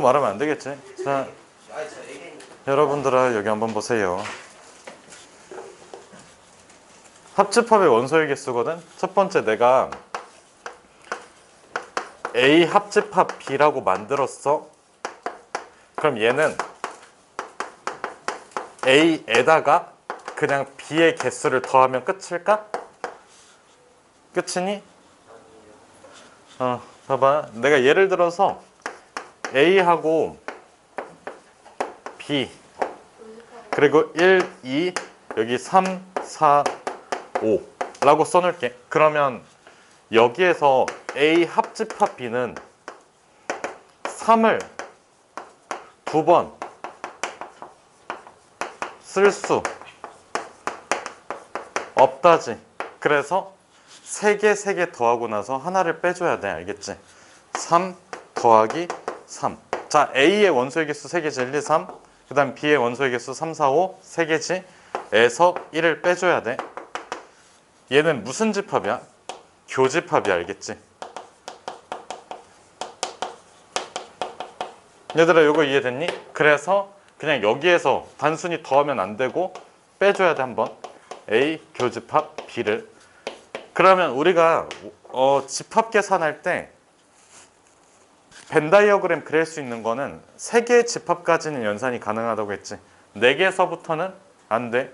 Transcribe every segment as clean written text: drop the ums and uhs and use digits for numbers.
말하면 안 되겠지. 자, 여러분들아 여기 한번 보세요. 합집합의 원소의 개수거든. 첫 번째 내가 A 합집합 B라고 만들었어. 그럼 얘는 A에다가 그냥 B의 개수를 더하면 끝일까? 끝이니? 봐봐. 내가 예를 들어서 A하고 B 그리고 1, 2 여기 3, 4, 5 라고 써놓을게. 그러면 여기에서 A 합집합 B는 3을 2번 쓸 수 없다지. 그래서 3개 더하고 나서 하나를 빼줘야 돼. 알겠지? 3 더하기 3. 자, A의 원소의 개수 3개지. 1, 2, 3. 그 다음 B의 원소의 개수 3, 4, 5. 3개지. 에서 1을 빼줘야 돼. 얘는 무슨 집합이야? 교집합이. 알겠지? 얘들아 이거 이해됐니? 그래서 그냥 여기에서 단순히 더하면 안 되고 빼줘야 돼. 한번 A 교집합 B를. 그러면 우리가 집합 계산할 때 벤 다이어그램 그릴 수 있는 거는 3개의 집합까지는 연산이 가능하다고 했지. 4개에서부터는 안 돼.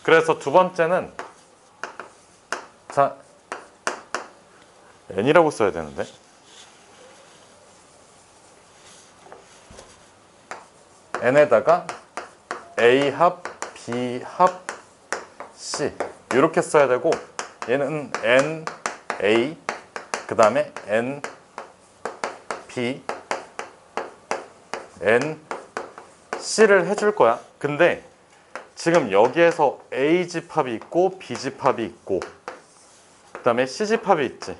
그래서 두 번째는 자 n이라고 써야 되는데 n에다가 A 합 B 합 C 이렇게 써야 되고, 얘는 n A 그 다음에 n B n C를 해줄 거야. 근데 지금 여기에서 A 집합이 있고 B 집합이 있고 그 다음에 C 집합이 있지.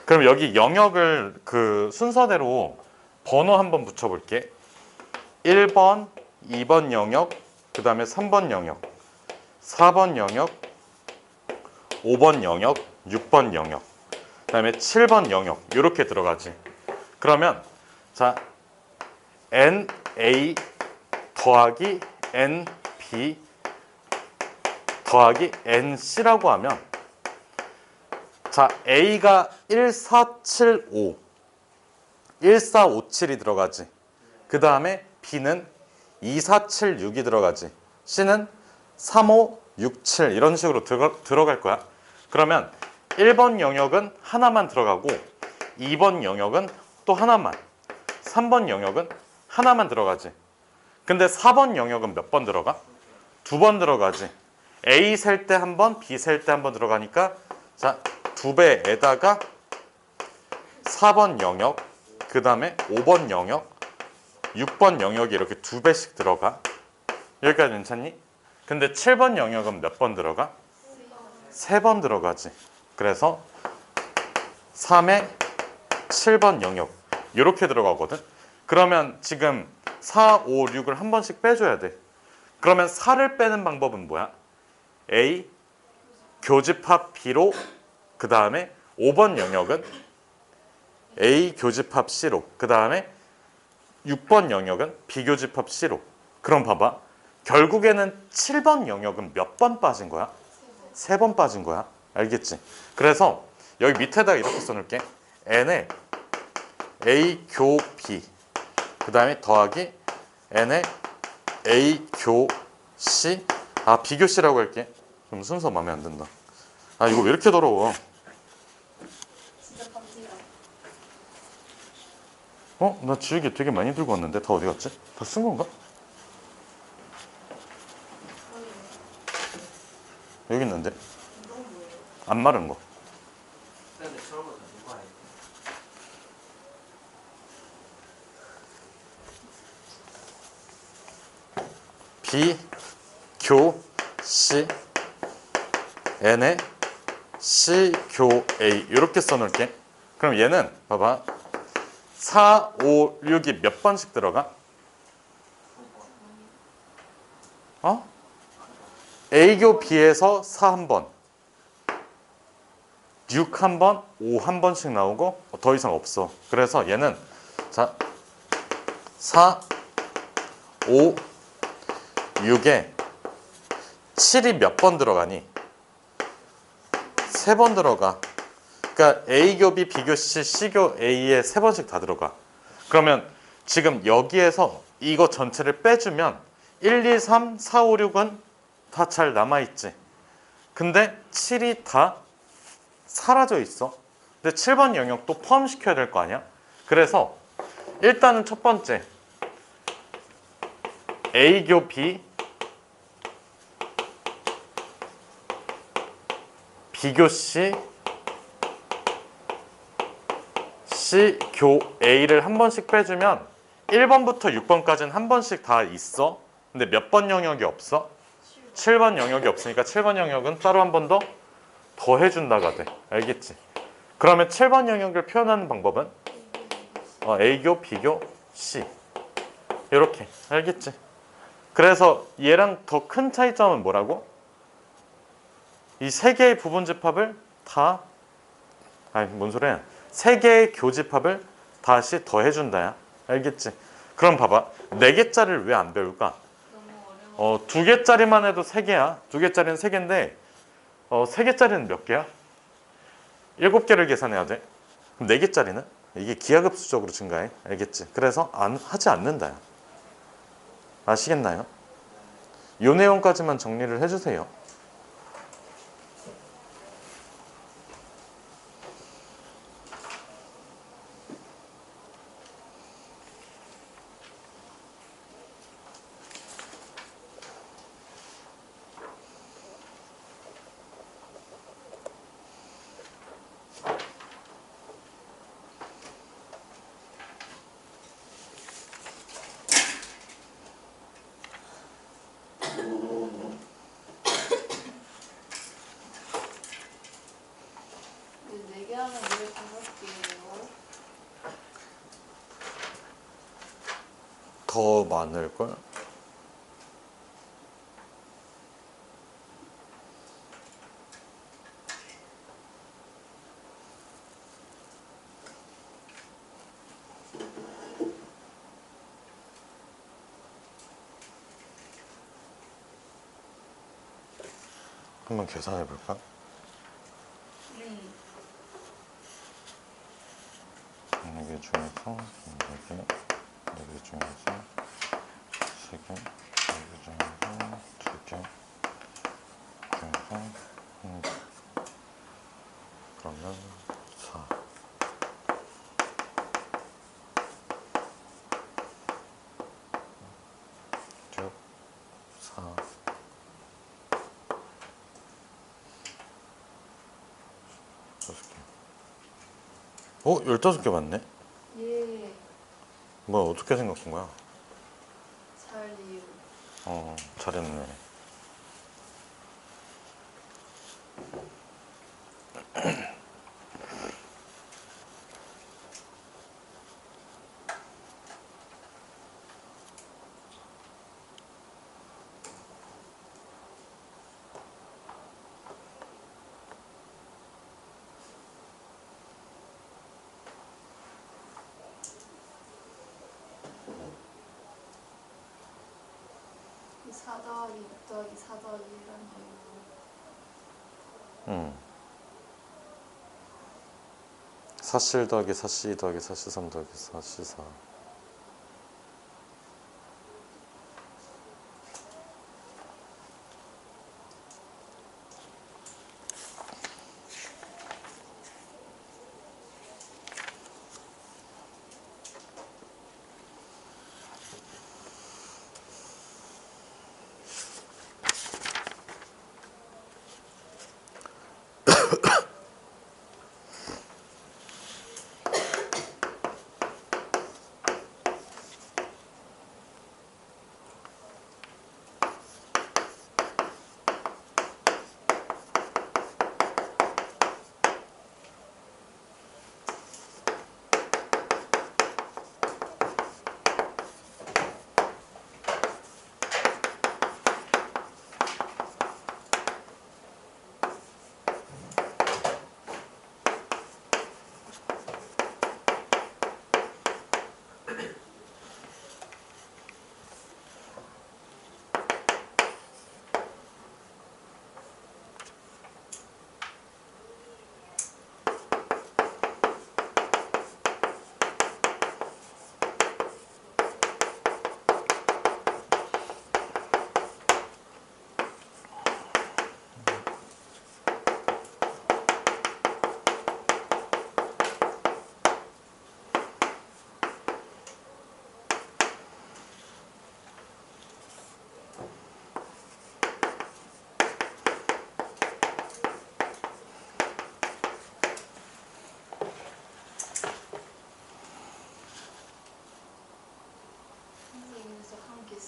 그럼 여기 영역을 그 순서대로 번호 한번 붙여볼게. 1번, 2번 영역, 그 다음에 3번 영역, 4번 영역, 5번 영역, 6번 영역, 그 다음에 7번 영역 이렇게 들어가지. 그러면 자 NA 더하기 NB 더하기 NC라고 하면 자 A가 1475 1457이 들어가지. 그 다음에 B는 2476이 들어가지. C는 3567 이런 식으로 들어갈 거야. 그러면 1번 영역은 하나만 들어가고 2번 영역은 또 하나만, 3번 영역은 하나만 들어가지. 근데 4번 영역은 몇 번 들어가? 2번 들어가지. A 셀 때 한 번, B 셀 때 한 번 들어가니까 자 2배에다가 4번 영역, 그 다음에 5번 영역, 6번 영역이 이렇게 2배씩 들어가. 여기까지 괜찮니? 근데 7번 영역은 몇 번 들어가? 3번 들어가지. 그래서 3에 7번 영역 이렇게 들어가거든. 그러면 지금 4, 5, 6을 한 번씩 빼줘야 돼. 그러면 4를 빼는 방법은 뭐야? A 교집합 B로, 그 다음에 5번 영역은 A 교집합 C로, 그 다음에 6번 영역은 B 교집합 C로. 그럼 봐봐. 결국에는 7번 영역은 몇 번 빠진 거야? 3번 빠진 거야. 알겠지? 그래서 여기 밑에다가 이렇게 써놓을게. n에 A 교 B 그 다음에 더하기 n에 A 교 C. 비교 C라고 할게. 좀 순서 마음에 안 든다. 이거 왜 이렇게 더러워? 나 지우개 되게 많이 들고 왔는데 다 어디 갔지? 다 쓴 건가? 여기 있는데 안 마른 거. B 교 C N에 C 교 A 이렇게 써놓을게. 그럼 얘는 봐봐. 4, 5, 6이 몇 번씩 들어가? A교 B에서 4 한 번, 6 한 번, 5 한 번씩 나오고 더 이상 없어. 그래서 얘는 자 4, 5, 6에 7이 몇 번 들어가니? 3번 들어가. 그러니까 A교 B, B교 C, C교 A에 3번씩 다 들어가. 그러면 지금 여기에서 이거 전체를 빼주면 1, 2, 3, 4, 5, 6은 다 잘 남아있지. 근데 7이 다 사라져 있어. 근데 7번 영역도 포함시켜야 될 거 아니야? 그래서 일단은 첫 번째 A교 B, B교 C, C교 A를 한 번씩 빼주면 1번부터 6번까지는 한 번씩 다 있어. 근데 몇 번 영역이 없어? 7번 영역이 없으니까 7번 영역은 따로 한 번 더 해준다가 돼. 알겠지? 그러면 7번 영역을 표현하는 방법은 A교, B교, C 이렇게. 알겠지? 그래서 얘랑 더 큰 차이점은 뭐라고? 이 세 개의 부분집합을 다 뭔 소리야? 세 개의 교집합을 다시 더 해준다야. 알겠지? 그럼 봐봐. 4개짜리를 왜 안 배울까? 너무 어려워. 2개짜리만 해도 3개야. 2개짜리는 3개인데 3개짜리는 몇 개야? 7개를 계산해야 돼. 그럼 4개짜리는? 이게 기하급수적으로 증가해. 알겠지? 그래서 하지 않는다요. 아시겠나요? 이 내용까지만 정리를 해주세요. 근데 4개 하면 왜 5개예요? 더 많을걸? 한번 계산해 볼까? 네. 4개 중에서 4개, 4개 중에서 3개, 4개 중에서 2개, 중에서 1개. 그러면 4. 6, 4. 15개 맞네? 예. 뭐야, 어떻게 생각한 거야? 잘 이유. 잘했네. 이 4 더하기 6 더하기 4 더하기 1이란 이유. 응. 4C1 더하기 4C2 더하기 4C3 더하기 4C4.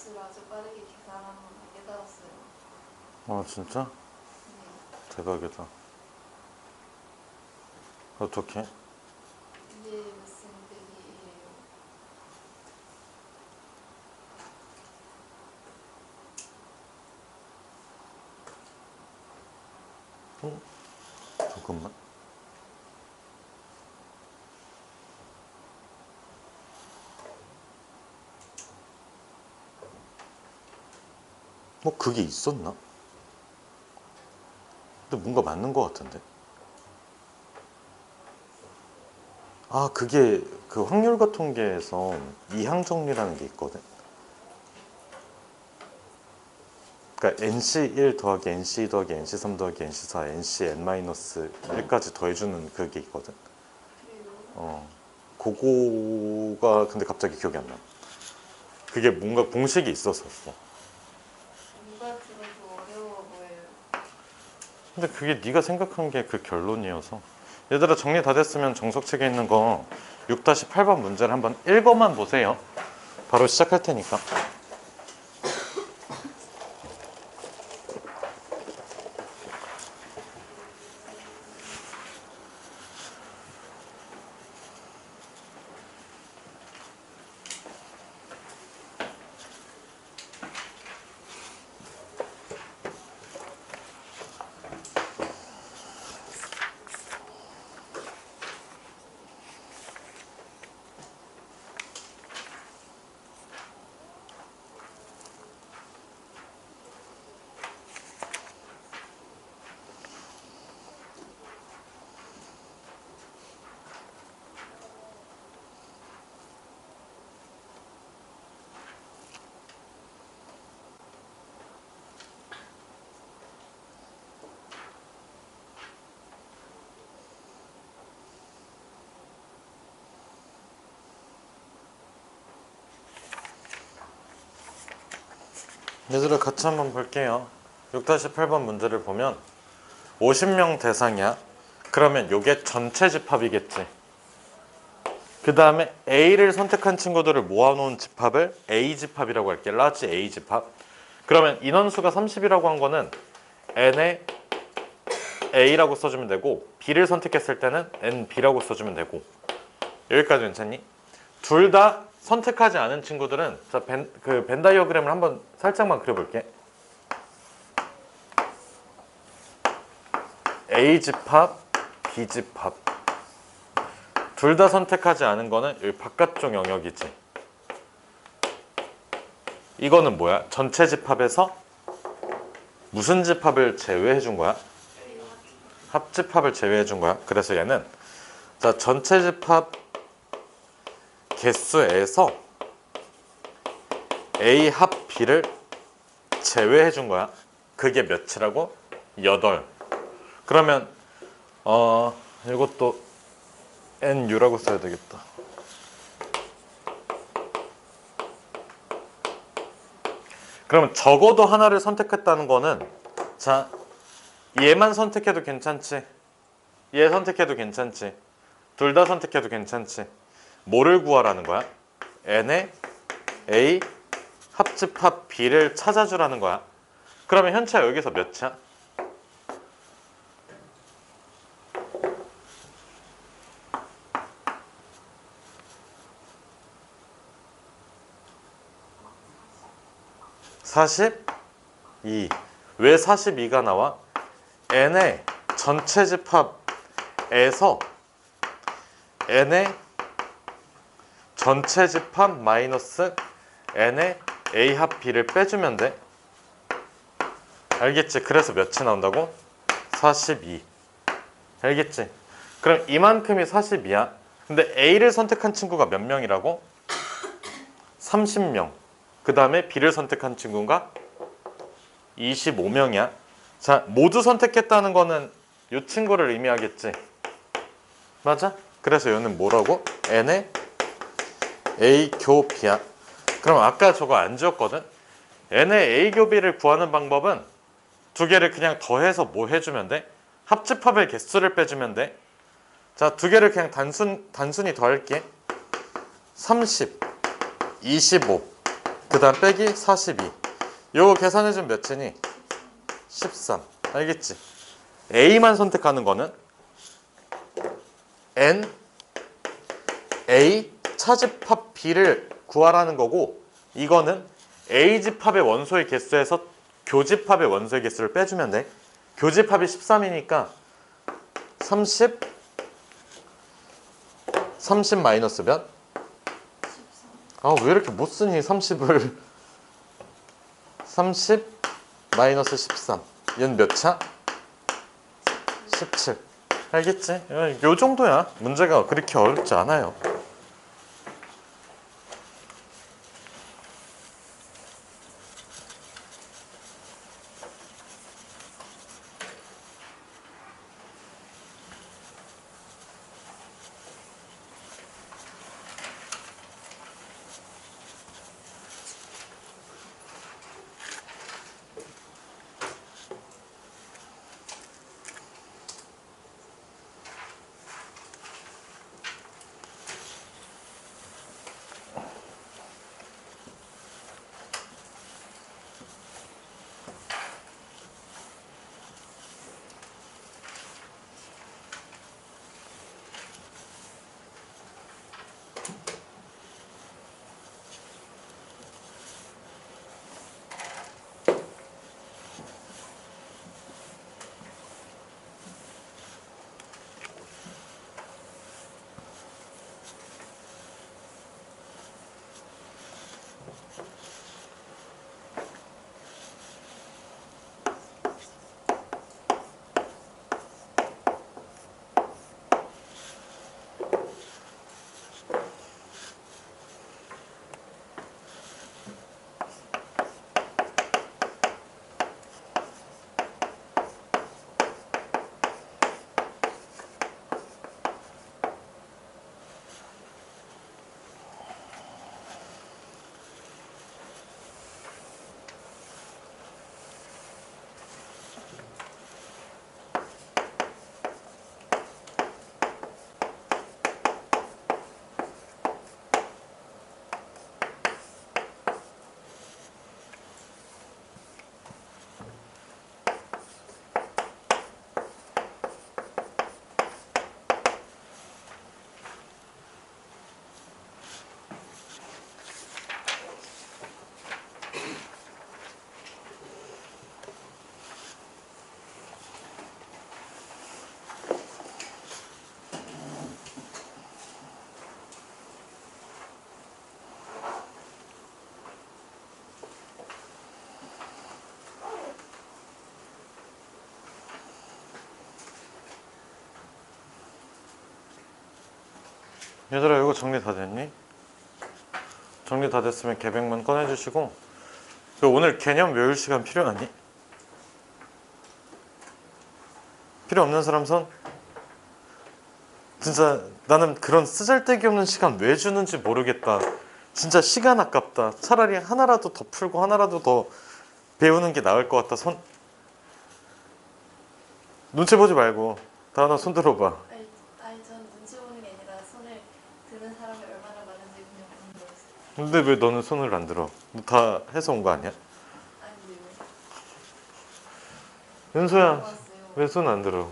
개수를 아주 빠르게 계산하는 걸 깨달았어요. 아 진짜? 네. 대박이다. 어떻게? 2의 몇승 빼기 1이에요. 잠깐만. 뭐 그게 있었나? 근데 뭔가 맞는 것 같은데. 아 그게 그 확률과 통계에서 이항정리라는 게 있거든. 그러니까 NC1 더하기 NC2 더하기 NC3 더하기 NC4 NCn-1까지 더해주는 그게 있거든. 그래요. 그거가 근데 갑자기 기억이 안 나. 그게 뭔가 공식이 있었었어. 누가 들어도 어려워 보여요. 근데 그게 네가 생각한 게 그 결론이어서. 얘들아 정리 다 됐으면 정석책에 있는 거 6-8번 문제를 한번 읽어만 보세요. 바로 시작할 테니까. 얘들아 같이 한번 볼게요. 6-8번 문제를 보면 50명 대상이야. 그러면 요게 전체 집합이겠지. 그 다음에 A를 선택한 친구들을 모아놓은 집합을 A집합이라고 할게. 라지 A집합. 그러면 인원수가 30이라고 한 거는 N에 A라고 써주면 되고 B를 선택했을 때는 NB라고 써주면 되고. 여기까지 괜찮니? 둘 다 선택하지 않은 친구들은 자, 벤 다이어그램을 한번 살짝만 그려볼게. A집합, B집합. 둘 다 선택하지 않은 거는 여기 바깥쪽 영역이지. 이거는 뭐야? 전체 집합에서 무슨 집합을 제외해 준 거야? 합집합을 제외해 준 거야. 그래서 얘는 자, 전체 집합 개수에서 A 합 B를 제외해 준 거야. 그게 몇이라고? 8. 그러면 이것도 NU라고 써야 되겠다. 그러면 적어도 하나를 선택했다는 거는 자, 얘만 선택해도 괜찮지. 얘 선택해도 괜찮지. 둘 다 선택해도 괜찮지. 뭐를 구하라는 거야? N의 A 합집합 B를 찾아주라는 거야. 그러면 현차 여기서 몇이야? (42) 왜 42가 나와? N의 전체 집합에서 N의 전체 집합 마이너스 N의 A 합 B를 빼주면 돼. 알겠지? 그래서 몇이 나온다고? 42. 알겠지? 그럼 이만큼이 42야. 근데 A를 선택한 친구가 몇 명이라고? 30명. 그 다음에 B를 선택한 친구가 25명이야. 자, 모두 선택했다는 거는 이 친구를 의미하겠지. 맞아? 그래서 얘는 뭐라고? N의 A 교 B야. 그럼 아까 저거 안 지웠거든? N의 A 교 B를 구하는 방법은 두 개를 그냥 더해서 뭐 해주면 돼? 합집합의 개수를 빼주면 돼. 자, 두 개를 그냥 단순히 더할게. 30, 25, 그 다음 빼기 42. 요거 계산해주면 몇이니? 13. 알겠지? A만 선택하는 거는 N, A 차집합 B를 구하라는 거고, 이거는 A 집합의 원소의 개수에서 교집합의 원소의 개수를 빼주면 돼. 교집합이 13이니까 30 마이너스 몇? 13. 왜 이렇게 못 쓰니 30을. 30 마이너스 13. 얘는 몇 차? 17. 알겠지? 요 정도야. 문제가 그렇게 어렵지 않아요. 얘들아, 이거 정리 다 됐니? 정리 다 됐으면 개백만 꺼내주시고, 오늘 개념 외울 시간 필요하니? 필요 없는 사람 손? 진짜 나는 그런 쓰잘데기 없는 시간 왜 주는지 모르겠다. 진짜 시간 아깝다. 차라리 하나라도 더 풀고 하나라도 더 배우는 게 나을 것 같다. 손? 눈치 보지 말고 다하나 손 들어봐. 아니 전 눈치 보는 게 아니라 손을 드는 사람이 얼마나 많은지 그냥 보는 거였어요. 근데 왜 너는 손을 안 들어? 너 다 해서 온 거 아니야? 아니 윤소야, 봤어요. 왜 손 안 들어?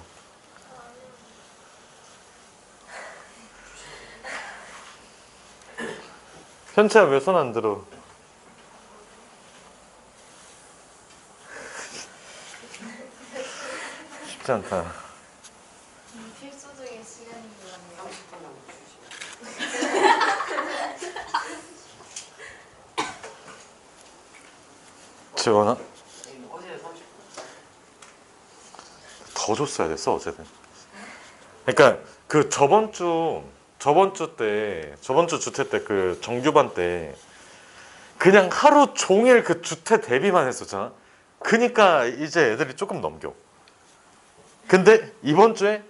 현채야, 왜 손 안 들어? 쉽지 않다. 필수적인 시간인 것 같네요. 30분 지원아? 어제 30분. 더 줬어야 됐어 어제는. 그러니까 그 저번 주 주퇴 때 그 정규반 때 그냥 하루 종일 그 주퇴 대비만 했었잖아. 그니까 이제 애들이 조금 넘겨. 근데 이번 주에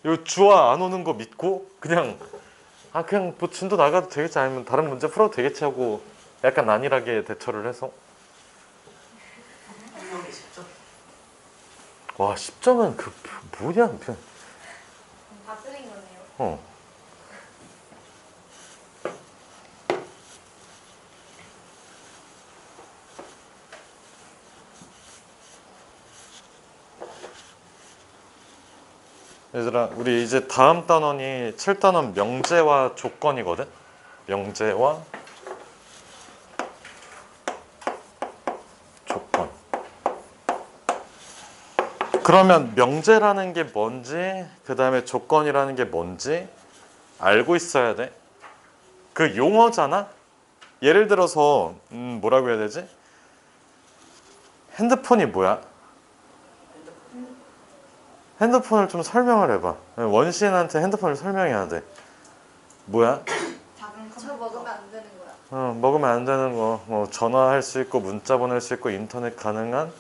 요 주아 안 오는 거 믿고 그냥 그냥 뭐 진도 나가도 되겠지, 아니면 다른 문제 풀어도 되겠지 하고 약간 안일하게 대처를 해서. 한 명이 10점. 와, 10점은 그 뭐냐 그냥. 다 쓰린 거네요. 어. 얘들아, 우리 이제 다음 단원이 7단원 명제와 조건이거든. 명제와 조건. 그러면 명제라는 게 뭔지, 그 다음에 조건이라는 게 뭔지 알고 있어야 돼. 그 용어잖아. 예를 들어서 뭐라고 해야 되지? 핸드폰이 뭐야? 핸드폰을 좀 설명을 해봐. 원시인한테 핸드폰을 설명해야 돼. 뭐야? 작은 저 먹으면 안 되는 거야. 먹으면 안 되는 거. 뭐 전화할 수 있고 문자 보낼 수 있고 인터넷 가능한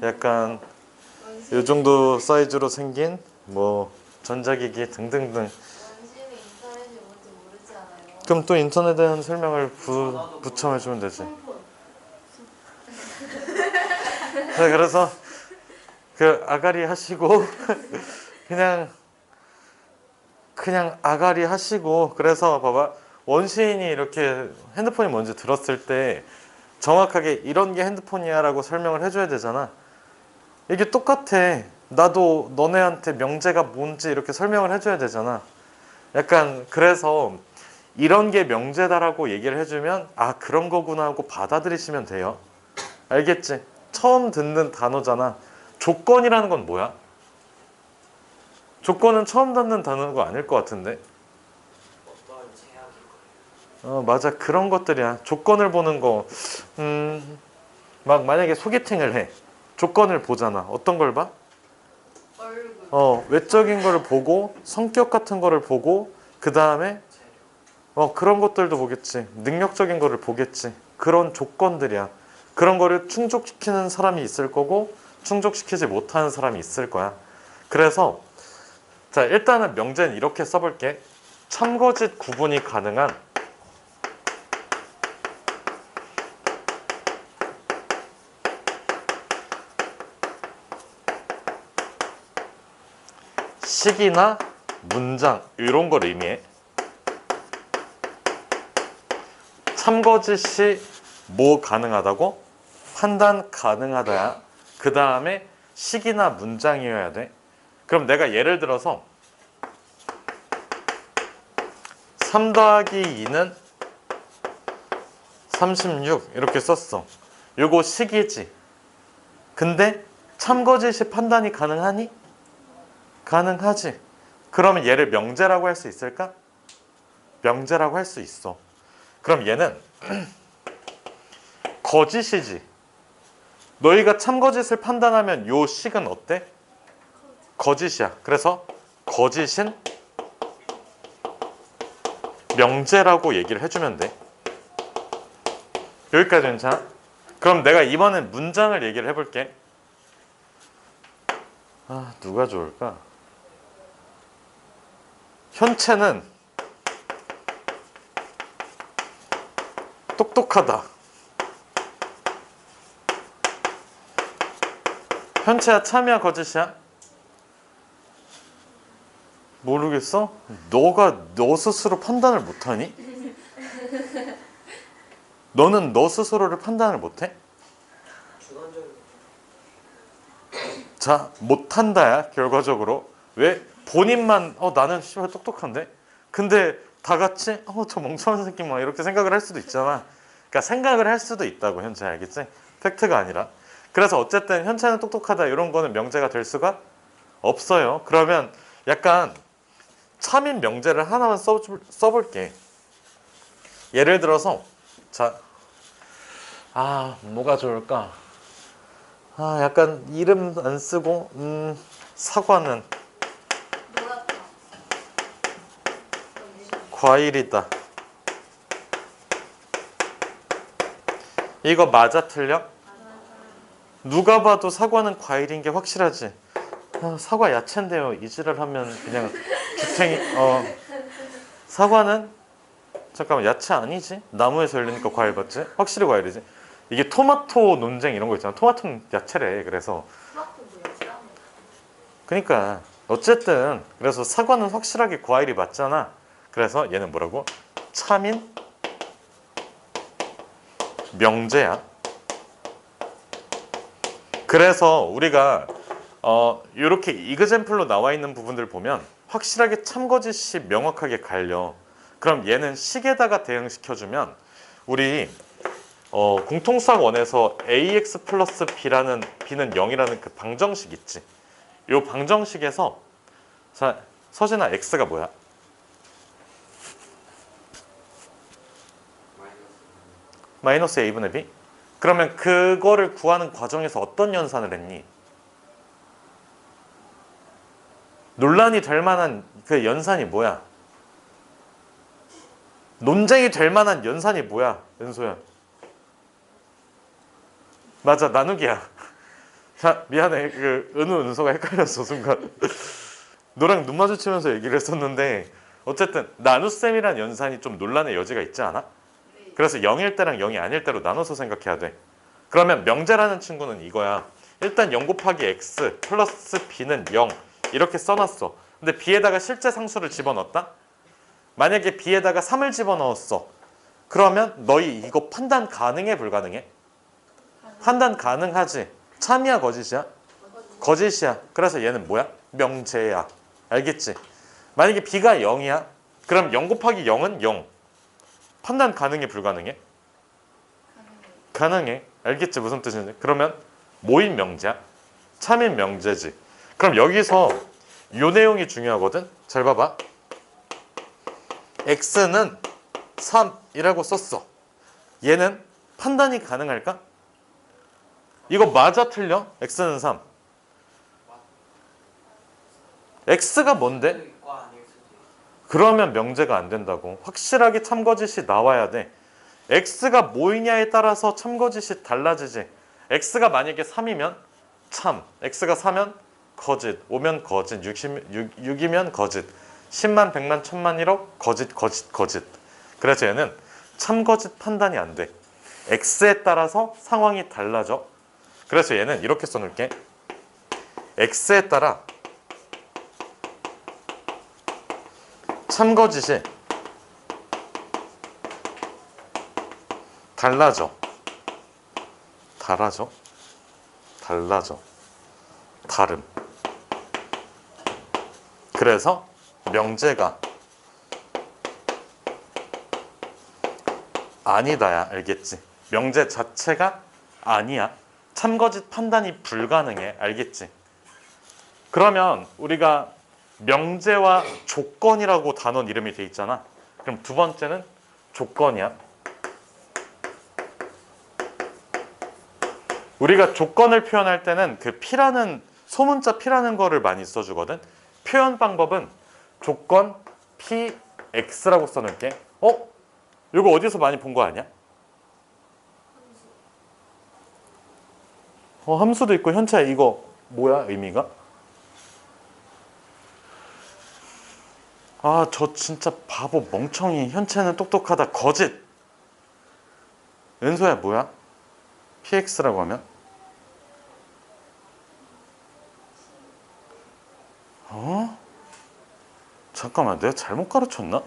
약간 이 정도 사이즈로 생긴 뭐 전자기기 등등등. 원시는 인터넷이 뭔지 모르지 않아요? 그럼 또 인터넷에 대한 설명을 부첨해주면 되지. 폰폰. 네, 그래서 그 아가리 하시고 그냥 아가리 하시고, 그래서 봐봐, 원시인이 이렇게 핸드폰이 뭔지 들었을 때 정확하게 이런 게 핸드폰이야 라고 설명을 해줘야 되잖아. 이게 똑같아. 나도 너네한테 명제가 뭔지 이렇게 설명을 해줘야 되잖아. 약간 그래서 이런 게 명제다라고 얘기를 해주면 아 그런 거구나 하고 받아들이시면 돼요. 알겠지? 처음 듣는 단어잖아. 조건이라는 건 뭐야? 조건은 처음 듣는 단어가 아닐 것 같은데. 어떤 제약일 거예요. 맞아. 그런 것들이야. 조건을 보는 거. 막 만약에 소개팅을 해. 조건을 보잖아. 어떤 걸 봐? 얼굴. 외적인 거를 보고 성격 같은 거를 보고 그 다음에 재료. 그런 것들도 보겠지. 능력적인 거를 보겠지. 그런 조건들이야. 그런 거를 충족시키는 사람이 있을 거고 충족시키지 못하는 사람이 있을 거야. 그래서 자 일단은 명제는 이렇게 써볼게. 참거짓 구분이 가능한 식이나 문장 이런 걸 의미해. 참거짓이 뭐 가능하다고? 판단 가능하다야. 그 다음에 식이나 문장이어야 돼. 그럼 내가 예를 들어서 3 더하기 2는 36 이렇게 썼어. 요거 식이지. 근데 참거짓이 판단이 가능하니? 가능하지. 그러면 얘를 명제라고 할 수 있을까? 명제라고 할 수 있어. 그럼 얘는 거짓이지. 너희가 참거짓을 판단하면 요 식은 어때? 거짓이야. 그래서 거짓인 명제라고 얘기를 해주면 돼. 여기까지 괜찮아? 그럼 내가 이번엔 문장을 얘기를 해볼게. 누가 좋을까? 현채는 똑똑하다. 현채야 참이야 거짓이야? 모르겠어? 너가 너 스스로 판단을 못하니? 너는 너 스스로를 판단을 못해? 주관적인 자, 못한다야 결과적으로. 왜? 본인만 나는 씨발 똑똑한데? 근데 다 같이 저 멍청한 새끼 막 이렇게 생각을 할 수도 있잖아. 그러니까 생각을 할 수도 있다고 현재 알겠지? 팩트가 아니라. 그래서 어쨌든 현재는 똑똑하다 이런 거는 명제가 될 수가 없어요. 그러면 약간 참인 명제를 하나만 써볼게. 예를 들어서 자, 뭐가 좋을까? 약간 이름 안 쓰고 사과는 노랗다. 과일이다. 이거 맞아 틀려? 누가 봐도 사과는 과일인 게 확실하지. 사과 야채인데요. 이지랄 하면 그냥 주탱이. 사과는 잠깐만 야채 아니지? 나무에서 열리니까 과일 맞지? 확실히 과일이지. 이게 토마토 논쟁 이런 거 있잖아. 토마토는 야채래. 그래서 토마토 뭐였지? 그러니까 어쨌든 그래서 사과는 확실하게 과일이 맞잖아. 그래서 얘는 뭐라고? 참인 명제야. 그래서 우리가 이렇게 이그젬플로 나와 있는 부분들 보면 확실하게 참거짓이 명확하게 갈려. 그럼 얘는 식에다가 대응시켜주면 우리 공통수학 원에서 ax 플러스 b는 0이라는 그 방정식 있지. 이 방정식에서 자, 서진아 x가 뭐야? 마이너스 a분의 b? 그러면 그거를 구하는 과정에서 어떤 연산을 했니? 논란이 될 만한 그 연산이 뭐야? 논쟁이 될 만한 연산이 뭐야? 연소야. 맞아, 나누기야. 자, 미안해. 그 은우, 은소가 헷갈렸어, 순간. 너랑 눈 마주치면서 얘기를 했었는데 어쨌든 나눗셈이란 연산이 좀 논란의 여지가 있지 않아? 네. 그래서 0일 때랑 0이 아닐 때로 나눠서 생각해야 돼. 그러면 명제라는 친구는 이거야. 일단 0 곱하기 x 플러스 b는 0 이렇게 써놨어. 근데 b에다가 실제 상수를 집어넣었다? 만약에 b에다가 3을 집어넣었어. 그러면 너희 이거 판단 가능해 불가능해? 판단 가능하지. 참이야 거짓이야? 거짓이야. 그래서 얘는 뭐야? 명제야. 알겠지? 만약에 b가 0이야? 그럼 0 곱하기 0은 0. 판단 가능해 불가능해? 가능해. 알겠지? 무슨 뜻인지? 그러면 모인 명제야? 참인 명제지. 그럼 여기서 요 내용이 중요하거든? 잘 봐봐. x는 3이라고 썼어. 얘는 판단이 가능할까? 이거 맞아 틀려? x는 3. x가 뭔데? 수도 있고 아닐 수도 있고. 그러면 명제가 안 된다고. 확실하게 참거짓이 나와야 돼. x가 뭐이냐에 따라서 참거짓이 달라지지. x가 만약에 3이면 참, x가 4면 거짓, 5면 거짓, 6이면 거짓, 10만, 100만, 1000만, 1억 거짓, 거짓, 거짓. 그래서 얘는 참거짓 판단이 안 돼. x에 따라서 상황이 달라져. 그래서 얘는 이렇게 써놓을게. x에 따라 참거짓이 달라져. 다름. 그래서 명제가 아니다야. 알겠지? 명제 자체가 아니야. 참거짓 판단이 불가능해. 알겠지? 그러면 우리가 명제와 조건이라고 단원 이름이 돼 있잖아. 그럼 두 번째는 조건이야. 우리가 조건을 표현할 때는 그 P라는 소문자 P라는 거를 많이 써주거든. 표현 방법은 조건 PX라고 써놓을게. 이거 어디서 많이 본 거 아니야? 함수도 있고 현차 이거 뭐야 의미가? 저 진짜 바보 멍청이. 현채는 똑똑하다. 거짓. 은소야 뭐야? PX라고 하면? 잠깐만 내가 잘못 가르쳤나?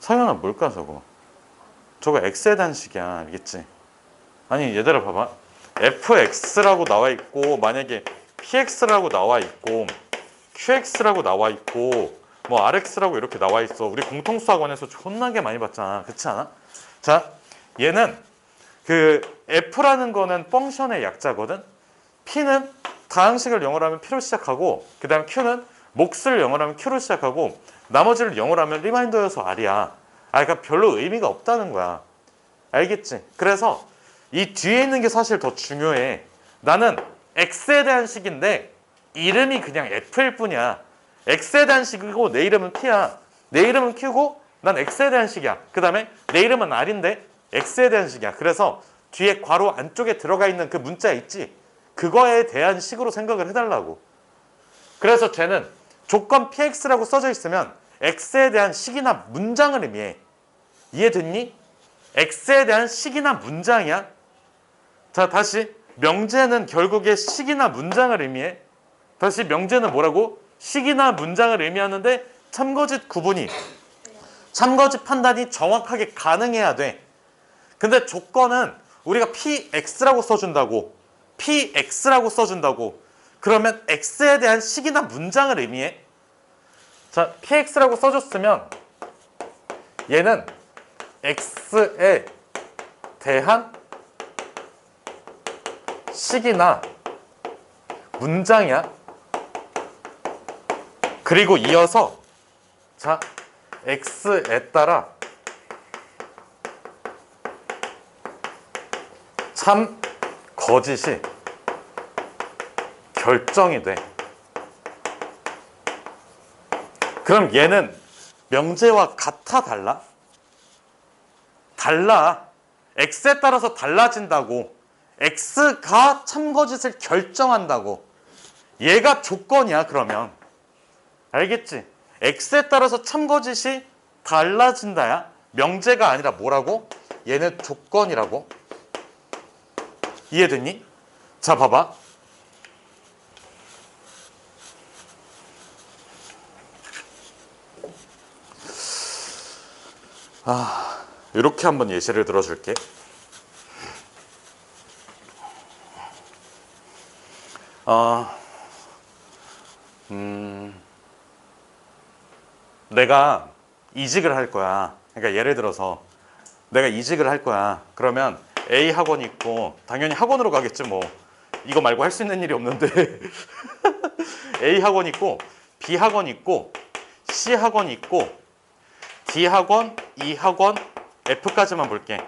상현아 뭘까 저거? 저거 X의 단식이야. 알겠지? 아니 얘들아 봐봐. FX라고 나와 있고 만약에 PX라고 나와 있고 QX라고 나와 있고 뭐 RX라고 이렇게 나와 있어. 우리 공통수학원에서 존나게 많이 봤잖아. 그렇지 않아? 자, 얘는 그 F라는 거는 펑션의 약자거든. P는 다항식을 영어로 하면 P로 시작하고 그 다음 Q는 몫을 영어로 하면 Q로 시작하고 나머지를 영어로 하면 리마인더여서 R이야. 그러니까 별로 의미가 없다는 거야. 알겠지? 그래서 이 뒤에 있는 게 사실 더 중요해. 나는 X에 대한 식인데 이름이 그냥 F일 뿐이야. X에 대한 식이고 내 이름은 P야. 내 이름은 Q고 난 X에 대한 식이야. 그 다음에 내 이름은 R인데 X에 대한 식이야. 그래서 뒤에 괄호 안쪽에 들어가 있는 그 문자 있지? 그거에 대한 식으로 생각을 해달라고. 그래서 쟤는 조건 PX라고 써져 있으면 X에 대한 식이나 문장을 의미해. 이해됐니? X에 대한 식이나 문장이야. 자, 다시 명제는 결국에 식이나 문장을 의미해. 다시 명제는 뭐라고? 식이나 문장을 의미하는데 참거짓 구분이 참거짓 판단이 정확하게 가능해야 돼. 근데 조건은 우리가 PX라고 써준다고. px라고 써준다고. 그러면 x에 대한 식이나 문장을 의미해. 자, px라고 써줬으면 얘는 x에 대한 식이나 문장이야. 그리고 이어서 자, x에 따라 참 거짓이 결정이 돼. 그럼 얘는 명제와 같아, 달라? 달라. x에 따라서 달라진다고. x가 참거짓을 결정한다고. 얘가 조건이야, 그러면. 알겠지? x에 따라서 참거짓이 달라진다야. 명제가 아니라 뭐라고? 얘는 조건이라고. 이해됐니? 자, 봐봐. 이렇게 한번 예시를 들어줄게. 내가 이직을 할 거야. 그러니까 예를 들어서 내가 이직을 할 거야. 그러면 A 학원이 있고, 당연히 학원으로 가겠지 뭐. 이거 말고 할 수 있는 일이 없는데 A 학원이 있고, B 학원이 있고, C 학원이 있고, D 학원, E 학원, F까지만 볼게.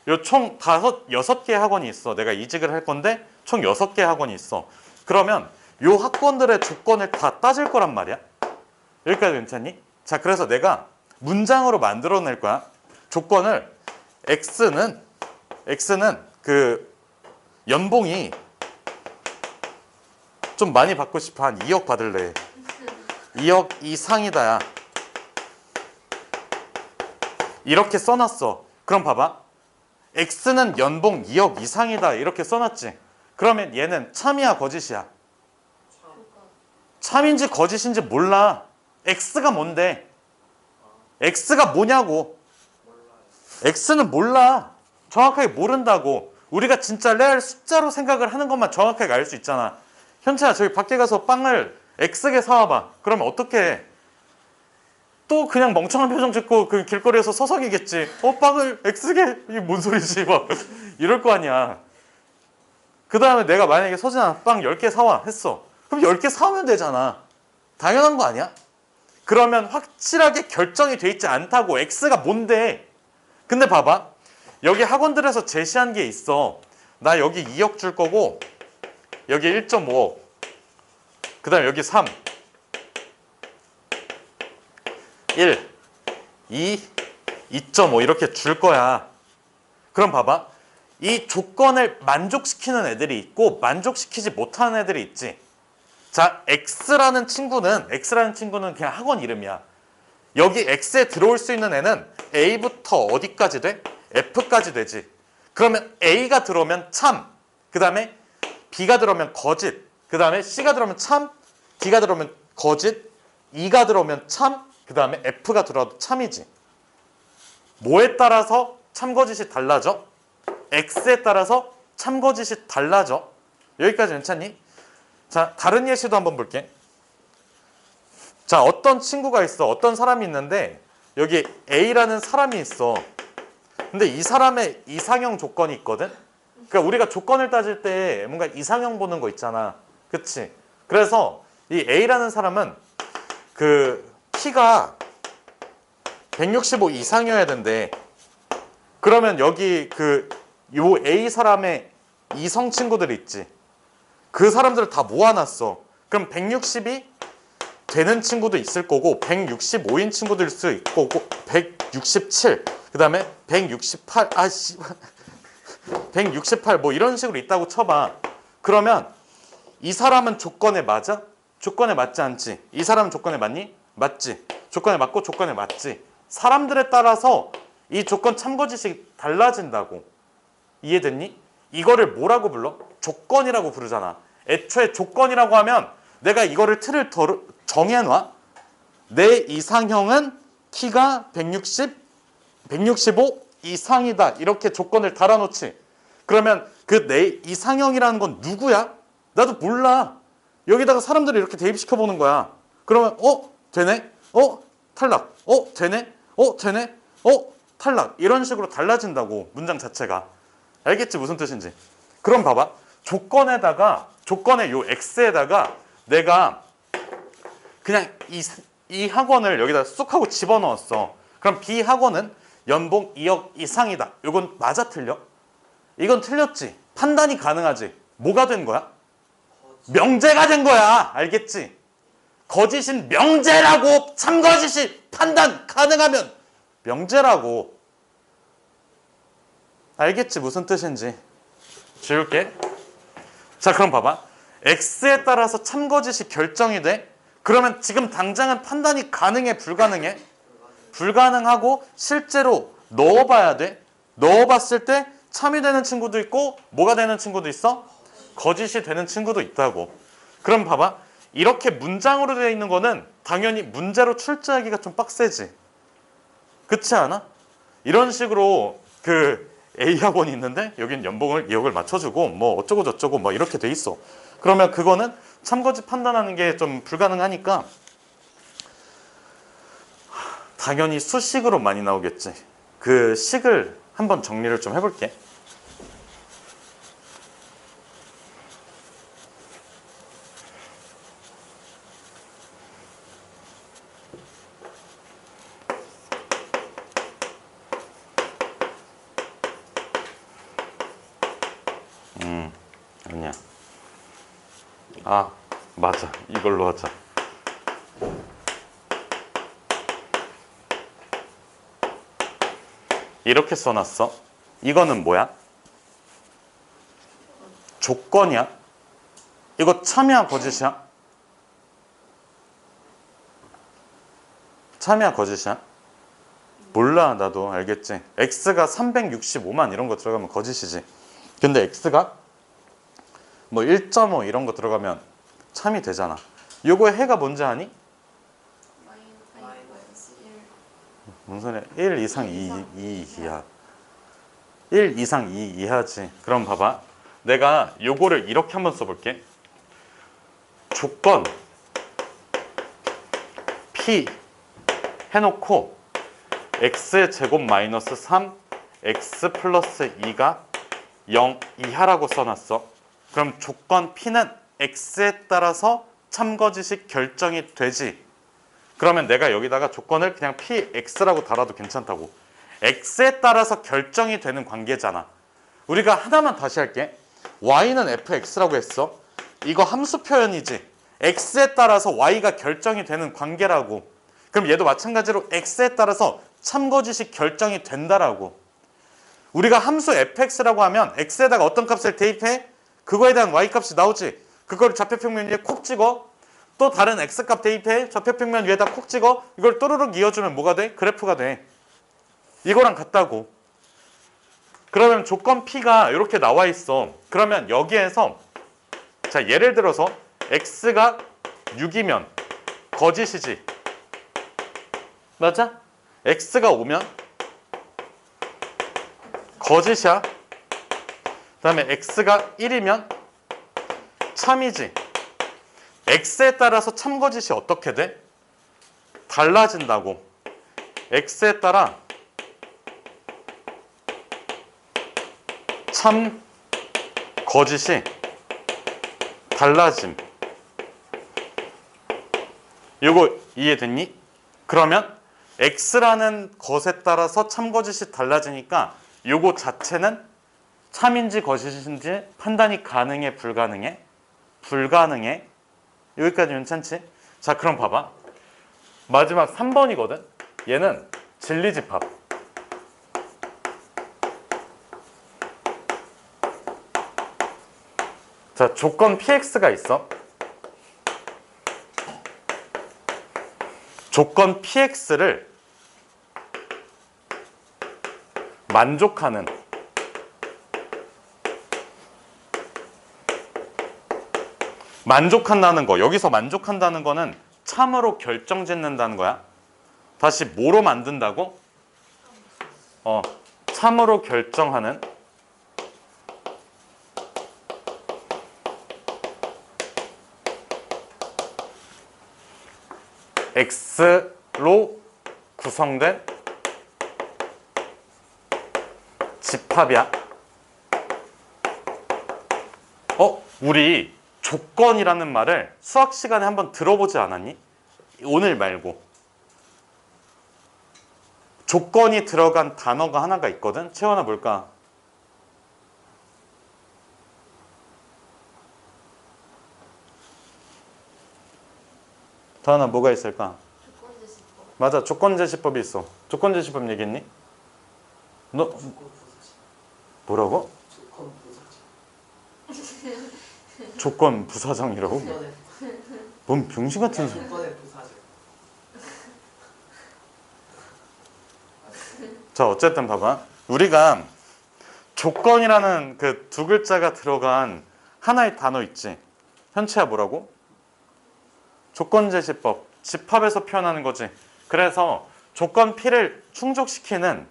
요 총 6개 학원이 있어. 내가 이직을 할 건데 총 6개 학원이 있어. 그러면 요 학원들의 조건을 다 따질 거란 말이야. 여기까지 괜찮니? 자, 그래서 내가 문장으로 만들어낼 거야. 조건을 X는 그 연봉이 좀 많이 받고 싶어. 한 2억 받을래. 2억 이상이다야. 이렇게 써놨어. 그럼 봐봐. X는 연봉 2억 이상이다. 이렇게 써놨지. 그러면 얘는 참이야, 거짓이야? 참인지 거짓인지 몰라. X가 뭔데? X가 뭐냐고. X는 몰라. 정확하게 모른다고. 우리가 진짜 레알 숫자로 생각을 하는 것만 정확하게 알 수 있잖아. 현채야, 저기 밖에 가서 빵을 X개 사와봐. 그러면 어떻게 해? 또 그냥 멍청한 표정 짓고 그 길거리에서 서성이겠지. 빵을 X개? 이게 뭔 소리지? 막 이럴 거 아니야. 그 다음에 내가 만약에 서진아 빵 10개 사와 했어. 그럼 10개 사오면 되잖아. 당연한 거 아니야? 그러면 확실하게 결정이 돼 있지 않다고. X가 뭔데? 근데 봐봐. 여기 학원들에서 제시한 게 있어. 나 여기 2억 줄 거고 여기 1.5억. 그 다음에 여기 3. 1, 2, 2.5 이렇게 줄 거야. 그럼 봐봐. 이 조건을 만족시키는 애들이 있고 만족시키지 못하는 애들이 있지. 자, X라는 친구는 그냥 학원 이름이야. 여기 X에 들어올 수 있는 애는 A부터 어디까지 돼? F까지 되지. 그러면 A가 들어오면 참, 그 다음에 B가 들어오면 거짓, 그 다음에 C가 들어오면 참, D가 들어오면 거짓, E가 들어오면 참, 그 다음에 F가 들어와도 참이지. 뭐에 따라서 참거짓이 달라져? X에 따라서 참거짓이 달라져. 여기까지 괜찮니? 자, 다른 예시도 한번 볼게. 자, 어떤 친구가 있어. 어떤 사람이 있는데 여기 A라는 사람이 있어. 근데 이 사람의 이상형 조건이 있거든. 그러니까 우리가 조건을 따질 때 뭔가 이상형 보는 거 있잖아. 그치? 그래서 이 A라는 사람은 그 키가 165 이상이어야 된대. 그러면 여기 요 A 사람의 이성 친구들 있지. 그 사람들을 다 모아놨어. 그럼 160이 되는 친구도 있을 거고 165인 친구들 수 있고 167, 그 다음에 168, 168 뭐 이런 식으로 있다고 쳐봐. 그러면 이 사람은 조건에 맞아? 조건에 맞지 않지? 이 사람은 조건에 맞니? 맞지? 조건에 맞고 조건에 맞지? 사람들에 따라서 이 조건 참거짓이 달라진다고. 이해됐니? 이거를 뭐라고 불러? 조건이라고 부르잖아. 애초에 조건이라고 하면 내가 이거를 틀을 정해놔. 내 이상형은 키가 165 이상이다. 이렇게 조건을 달아놓지. 그러면 그 내 이상형이라는 건 누구야? 나도 몰라. 여기다가 사람들을 이렇게 대입시켜 보는 거야. 그러면 되네? 탈락. 되네? 되네? 탈락. 이런 식으로 달라진다고 문장 자체가. 알겠지? 무슨 뜻인지. 그럼 봐봐. 조건의 요 X에다가 내가 그냥 이 학원을 여기다 쑥 하고 집어넣었어. 그럼 B 학원은 연봉 2억 이상이다. 이건 맞아 틀려? 이건 틀렸지. 판단이 가능하지. 뭐가 된 거야? 명제가 된 거야. 알겠지? 거짓인 명제라고. 참거짓이 판단 가능하면 명제라고. 알겠지? 무슨 뜻인지. 지울게. 자, 그럼 봐봐. X에 따라서 참거짓이 결정이 돼? 그러면 지금 당장은 판단이 가능해? 불가능해? 불가능하고 실제로 넣어봐야 돼. 넣어봤을 때 참이 되는 친구도 있고 뭐가 되는 친구도 있어? 거짓이 되는 친구도 있다고. 그럼 봐봐. 이렇게 문장으로 되어 있는 거는 당연히 문제로 출제하기가 좀 빡세지. 그렇지 않아? 이런 식으로 그 A 학원이 있는데 여긴 연봉을 2억을 맞춰주고 뭐 어쩌고 저쩌고 뭐 이렇게 돼 있어. 그러면 그거는 참거짓 판단하는 게 좀 불가능하니까 당연히 수식으로 많이 나오겠지. 그 식을 한번 정리를 좀 해볼게. 아니야. 아, 맞아. 이걸로 하자. 이렇게 써놨어. 이거는 뭐야? 조건이야? 이거 참이야 거짓이야? 참이야 거짓이야? 몰라. 나도. 알겠지. X가 365만 이런 거 들어가면 거짓이지. 근데 X가 뭐 1.5 이런 거 들어가면 참이 되잖아. 요거의 해가 뭔지 아니? 마이너스 1. 무슨 소리야? 1 이상 2 이하. 1 이상 2 이하지. 그럼 봐봐. 내가 요거를 이렇게 한번 써볼게. 조건 P 해놓고 X의 제곱 마이너스 3 X 플러스 2가 0 이하라고 써놨어. 그럼 조건 P는 X에 따라서 참거짓이 결정이 되지. 그러면 내가 여기다가 조건을 그냥 PX라고 달아도 괜찮다고. X에 따라서 결정이 되는 관계잖아. 우리가 하나만 다시 할게. Y는 FX라고 했어. 이거 함수 표현이지. X에 따라서 Y가 결정이 되는 관계라고. 그럼 얘도 마찬가지로 X에 따라서 참거짓이 결정이 된다라고. 우리가 함수 fx라고 하면 x에다가 어떤 값을 대입해? 그거에 대한 y값이 나오지. 그걸 좌표평면 위에 콕 찍어. 또 다른 x값 대입해. 좌표평면 위에다 콕 찍어. 이걸 또르륵 이어주면 뭐가 돼? 그래프가 돼. 이거랑 같다고. 그러면 조건 P가 이렇게 나와 있어. 그러면 여기에서 자 예를 들어서 x가 6이면 거짓이지. 맞아? x가 5면 거짓이야. 그 다음에 x가 1이면 참이지. x에 따라서 참거짓이 어떻게 돼? 달라진다고. x에 따라 참거짓이 달라짐. 이거 이해됐니? 그러면 x라는 것에 따라서 참거짓이 달라지니까 요거 자체는 참인지 거짓인지 판단이 가능해? 불가능해? 불가능해. 여기까지 괜찮지? 자 그럼 봐봐. 마지막 3번이거든. 얘는 진리집합. 자 조건 PX가 있어. 조건 PX를 만족한다는 거. 여기서 만족한다는 거는 참으로 결정짓는다는 거야. 다시 뭐로 만든다고? 참으로 결정하는 x로 구성된 집합이야. 우리 조건이라는 말을 수학 시간에 한번 들어보지 않았니? 오늘 말고. 조건이 들어간 단어가 하나가 있거든. 채원아 뭘까? 다은아 뭐가 있을까? 조건제시법. 맞아, 조건제시법이 있어. 조건제시법 얘기했니? 너 조건 부사지. 뭐라고? 조건 부사지. 조건 부사장이라고? 조건의 뭔 병신 같은 소리. 조건의 부사지. 자, 어쨌든 봐봐. 우리가 조건이라는 그 두 글자가 들어간 하나의 단어 있지. 현채야 뭐라고? 조건제시법. 집합에서 표현하는 거지. 그래서 조건 P를 충족시키는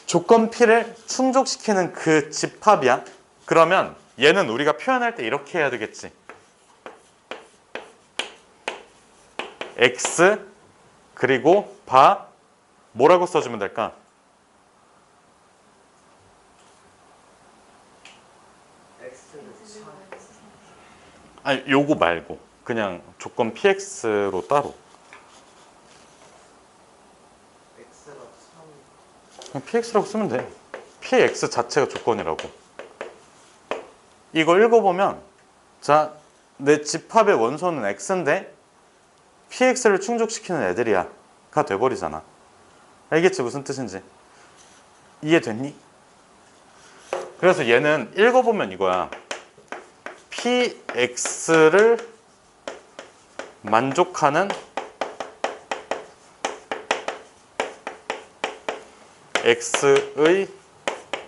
조건 P를 충족시키는 그 집합이야. 그러면 얘는 우리가 표현할 때 이렇게 해야 되겠지. X 그리고 바 뭐라고 써주면 될까? X는 3. 아니 요거 말고 그냥 조건 PX로 따로 X가 3. 그냥 PX라고 쓰면 돼. PX 자체가 조건이라고. 이거 읽어보면 자, 내 집합의 원소는 X인데 PX를 충족시키는 애들이야 가 돼버리잖아. 알겠지 무슨 뜻인지? 이해됐니? 그래서 얘는 읽어보면 이거야. PX를 만족하는 X의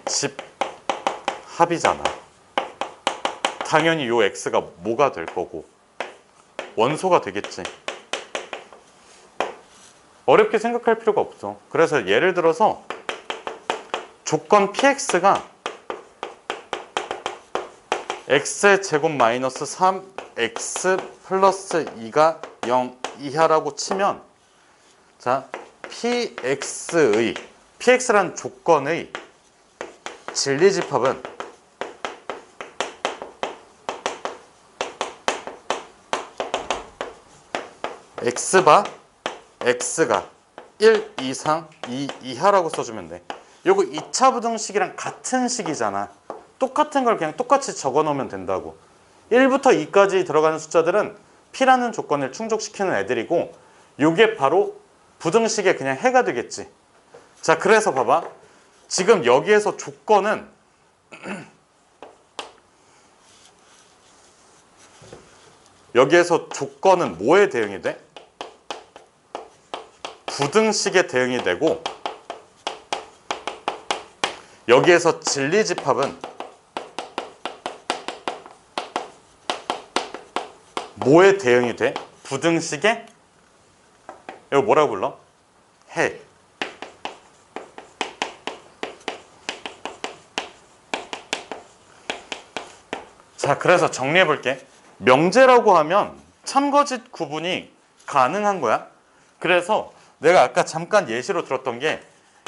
집합이잖아. 당연히 요 X가 뭐가 될 거고 원소가 되겠지. 어렵게 생각할 필요가 없어. 그래서 예를 들어서 조건 PX가 x의 제곱 마이너스 3x 플러스 2가 0 이하라고 치면 자 PX라는 조건의 진리집합은 x바 x가 1 이상 2 이하라고 써주면 돼. 요거 2차 부등식이랑 같은 식이잖아. 똑같은 걸 그냥 똑같이 적어 놓으면 된다고. 1부터 2까지 들어가는 숫자들은 P라는 조건을 충족시키는 애들이고 요게 바로 부등식의 그냥 해가 되겠지. 자, 그래서 봐봐. 지금 여기에서 조건은 여기에서 조건은 뭐에 대응이 돼? 부등식에 대응이 되고 여기에서 진리집합은 뭐에 대응이 돼? 부등식에 이거 뭐라고 불러? 해. 자, 그래서 정리해 볼게. 명제라고 하면 참거짓 구분이 가능한 거야. 그래서 내가 아까 잠깐 예시로 들었던 게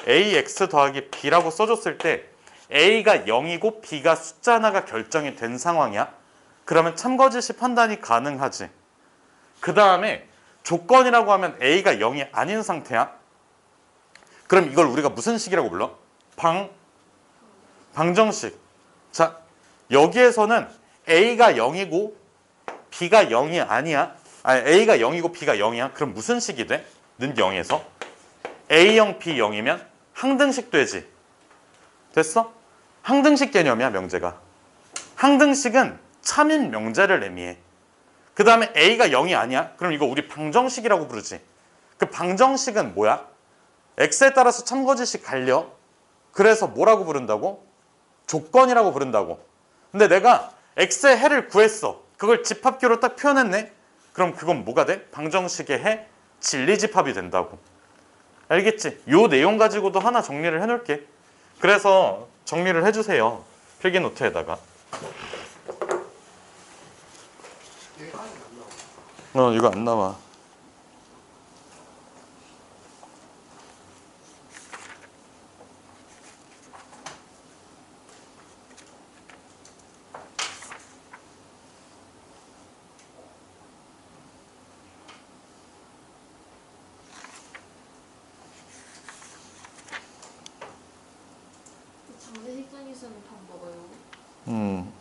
ax 더하기 b라고 써줬을 때 a가 0이고 b가 숫자 하나가 결정이 된 상황이야. 그러면 참거짓이 판단이 가능하지. 그 다음에 조건이라고 하면 a가 0이 아닌 상태야. 그럼 이걸 우리가 무슨 식이라고 불러? 방정식. 자, 여기에서는 a가 0이고 b가 0이 아니야. 아니, a가 0이고 b가 0이야. 그럼 무슨 식이 돼? 는 0에서 A0, B0이면 항등식 되지. 됐어? 항등식 개념이야, 명제가. 항등식은 참인 명제를 의미해. 그 다음에 A가 0이 아니야? 그럼 이거 우리 방정식이라고 부르지. 그 방정식은 뭐야? X에 따라서 참거짓이 갈려. 그래서 뭐라고 부른다고? 조건이라고 부른다고. 근데 내가 X의 해를 구했어. 그걸 집합규로 딱 표현했네? 그럼 그건 뭐가 돼? 방정식의 해, 진리집합이 된다고. 알겠지? 요 내용 가지고도 하나 정리를 해놓을게. 그래서 정리를 해주세요. 필기 노트에다가. 일반이 안 나와. 이거 안 나와. 장례식장에서는 밥 먹어요. 음.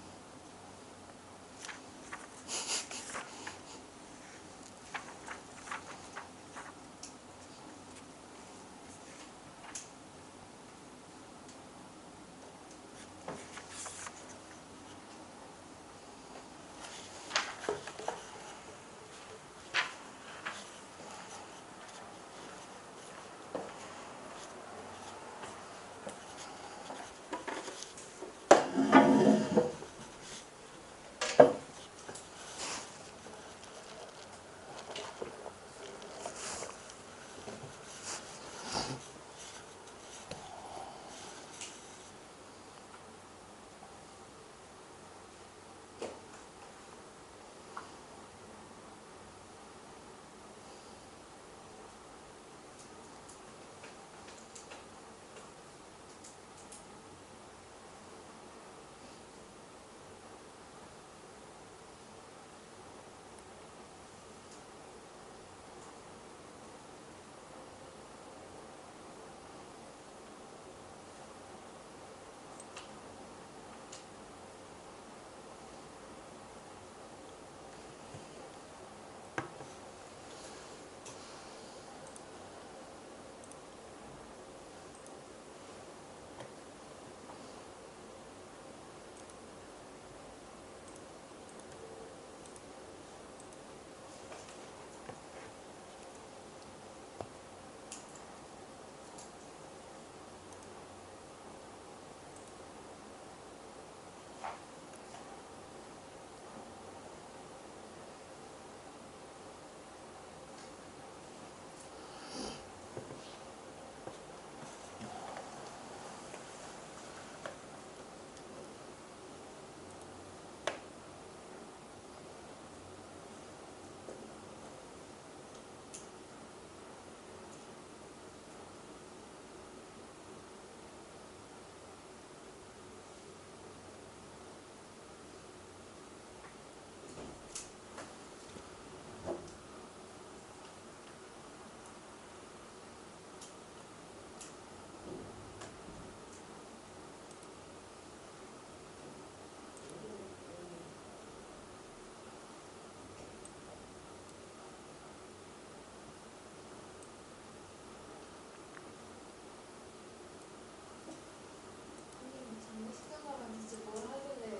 장례식장 가면 진짜 뭘 하길래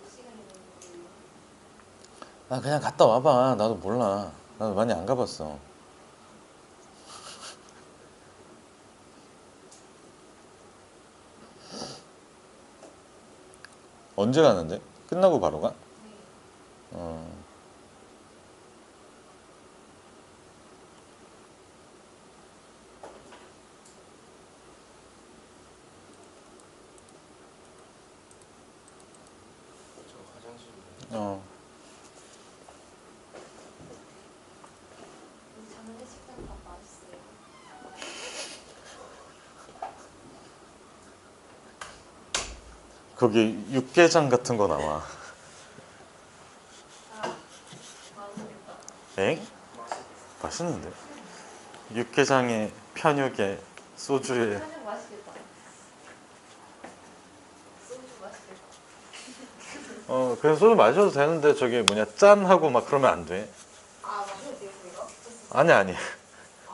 몇 시간이 걸린 거예요? 아, 그냥 갔다 와봐. 나도 몰라. 나도 많이 안 가봤어. 언제 가는데? 끝나고 바로 가? 네. 어. 저 화장실. 어. 우리 장례식장 밥 맛있어요. 거기 육개장 같은 거 나와. 아, 맛있겠다. 엥? 맛있는데? 육개장에 편육에 소주에. 한약 맛있겠다. 소주 맛있겠다. 그래서 소주 마셔도 되는데 저기 뭐냐 짠하고 막 그러면 안 돼. 아, 마셔도 돼요, 이거? 아니 아니. 아,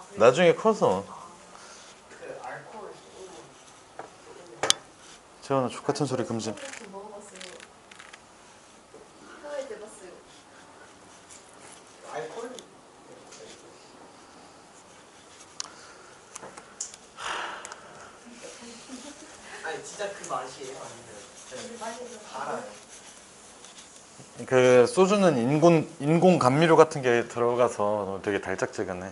그래요? 나중에 커서. 그 알코올 소금. 재원아 족 같은 소리 금지. 소주 먹어봤어요. 혀에 대봤어요. 알코올? 아니 진짜 그 맛이에요? 아니면 근데 그냥 많이 좀 달아요? 그 소주는 인공 감미료 같은 게 들어가서 되게 달짝지근해.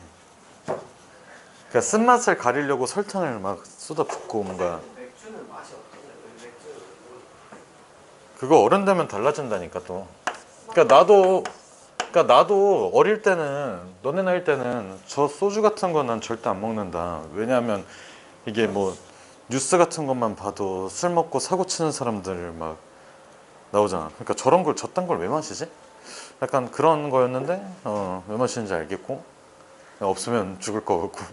그러니까 쓴맛을 가리려고 설탕을 막 쏟아 붓고 뭔가. 맥주는 맛이 없잖아요. 왜 맥주? 그거 어른 되면 달라진다니까 또. 그러니까 나도 그러니까 나도 어릴 때는 너네 나이 때는 저 소주 같은 거 난 절대 안 먹는다. 왜냐하면 이게 뭐 뉴스 같은 것만 봐도 술 먹고 사고 치는 사람들 막 나오잖아. 그러니까 저런 걸 저딴 걸 왜 마시지? 약간 그런 거였는데 왜 마시는지 알겠고 없으면 죽을 거 같고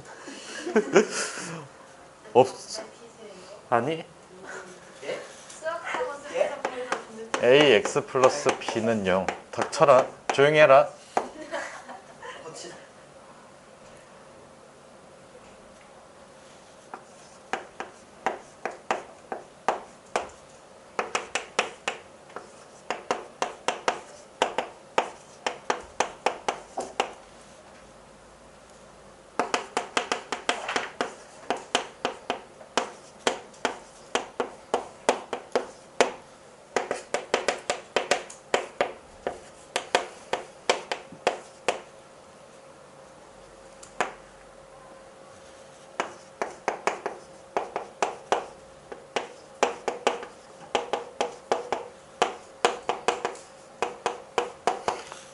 없 잘 피세요. 아니 예? 수학하고 쓰면서 보이는 ax 플러스 b는 0. 닥쳐라. 조용히 해라. 거치.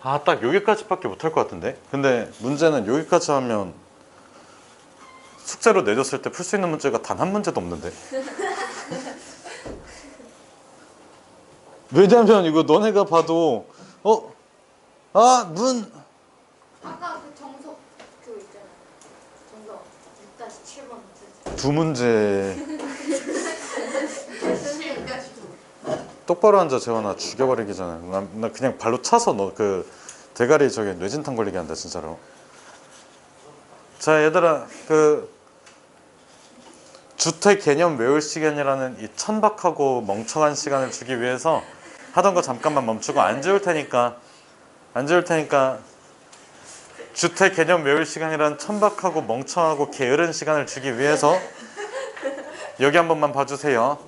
아, 딱 여기까지밖에 못할 것 같은데. 근데 문제는 여기까지 하면 숙제로 내줬을 때 풀 수 있는 문제가 단 한 문제도 없는데. 왜냐면 이거 너네가 봐도 문 아까 그 정석 그 있잖아. 정석 6-7번 문제. 두 문제 7까지 똑바로 앉아 재원아 죽여버리기 전에 나 그냥 발로 차서 너 그 대가리 저기 뇌진탕 걸리게 한다 진짜로. 자 얘들아 그 주택 개념 외울 시간이라는 이 천박하고 멍청한 시간을 주기 위해서 하던 거 잠깐만 멈추고 안 지울 테니까 주택 개념 외울 시간이라는 천박하고 멍청하고 게으른 시간을 주기 위해서 여기 한 번만 봐주세요.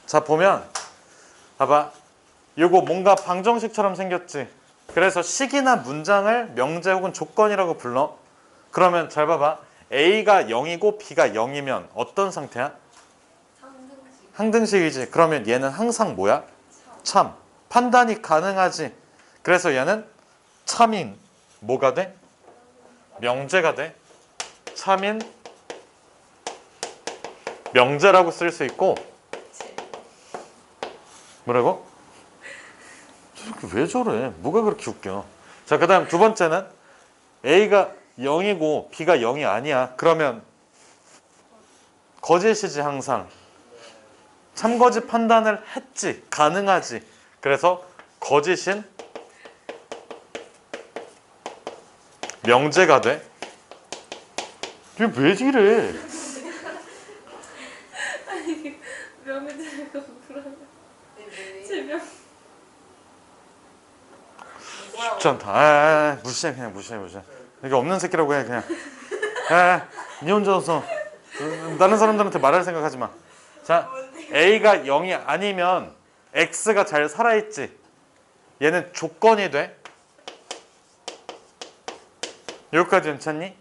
자 보면 봐봐 요거 뭔가 방정식처럼 생겼지. 그래서 식이나 문장을 명제 혹은 조건이라고 불러. 그러면 잘 봐봐 A가 0이고 B가 0이면 어떤 상태야? 상등식 항등식이지. 그러면 얘는 항상 뭐야? 참. 판단이 가능하지. 그래서 얘는 참인 뭐가 돼? 명제가 돼. 참인 명제라고 쓸 수 있고 뭐라고? 왜 저래? 뭐가 그렇게 웃겨? 자, 그 다음 두 번째는 A가 0이고 B가 0이 아니야. 그러면 거짓이지 항상. 참거짓 판단을 했지. 가능하지. 그래서 거짓인 명제가 돼. 이게 왜 이래? 명제가 불안해. 제명 쉽지 않다. 무시해 그냥 무시해. 이게 없는 새끼라고 해 그냥. 니 혼자 와서 다른 사람들한테 말할 생각하지 마. 자, A가 0이 아니면 X가 잘 살아있지. 얘는 조건이 돼. 여기까지 괜찮니?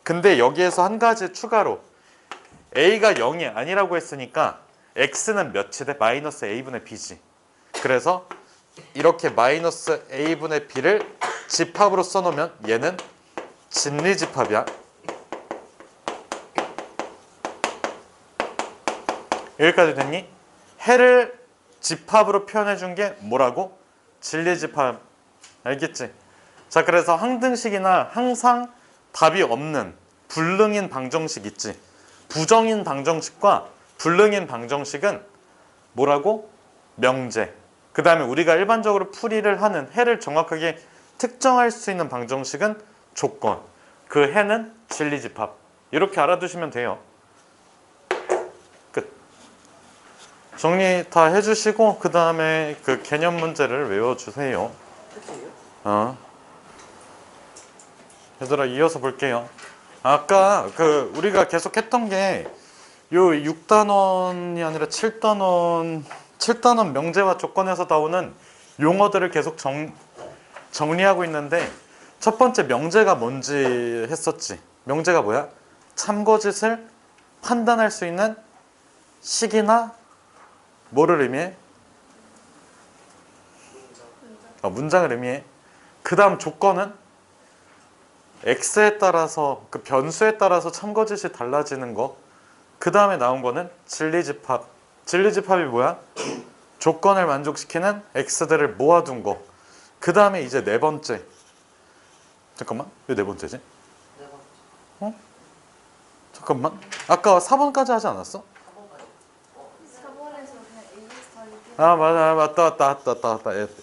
근데 여기에서 한 가지 추가로 A가 0이 아니라고 했으니까 X는 몇이 돼? 마이너스 A분의 B지. 그래서 이렇게 마이너스 A분의 B를 집합으로 써놓으면 얘는 진리집합이야. 여기까지 됐니? 해를 집합으로 표현해준 게 뭐라고? 진리집합. 알겠지? 자, 그래서 항등식이나 항상 답이 없는 불능인 방정식 있지. 부정인 방정식과 불능인 방정식은 뭐라고? 명제. 그 다음에 우리가 일반적으로 풀이를 하는 해를 정확하게 특정할 수 있는 방정식은 조건. 그 해는 진리집합. 이렇게 알아두시면 돼요. 끝. 정리 다 해주시고 그 다음에 그 개념 문제를 외워주세요. 끝이에요? 얘들아 이어서 볼게요. 아까 그 우리가 계속 했던 게 요 6단원이 아니라 7단원 명제와 조건에서 나오는 용어들을 계속 정리하고 있는데 첫 번째 명제가 뭔지 했었지. 명제가 뭐야? 참거짓을 판단할 수 있는 식이나 뭐를 의미해? 문장을 의미해. 그 다음 조건은 x에 따라서 그 변수에 따라서 참거짓이 달라지는 거. 그 다음에 나온 거는 진리집합. 진리집합이 뭐야? 조건을 만족시키는 x들을 모아둔 거. 그 다음에 이제 네 번째. 잠깐만, 왜 네 번째지? 네 번째. 잠깐만. 아까 4번까지 하지 않았어? 4번에서 그냥 A 스타일 아 맞다.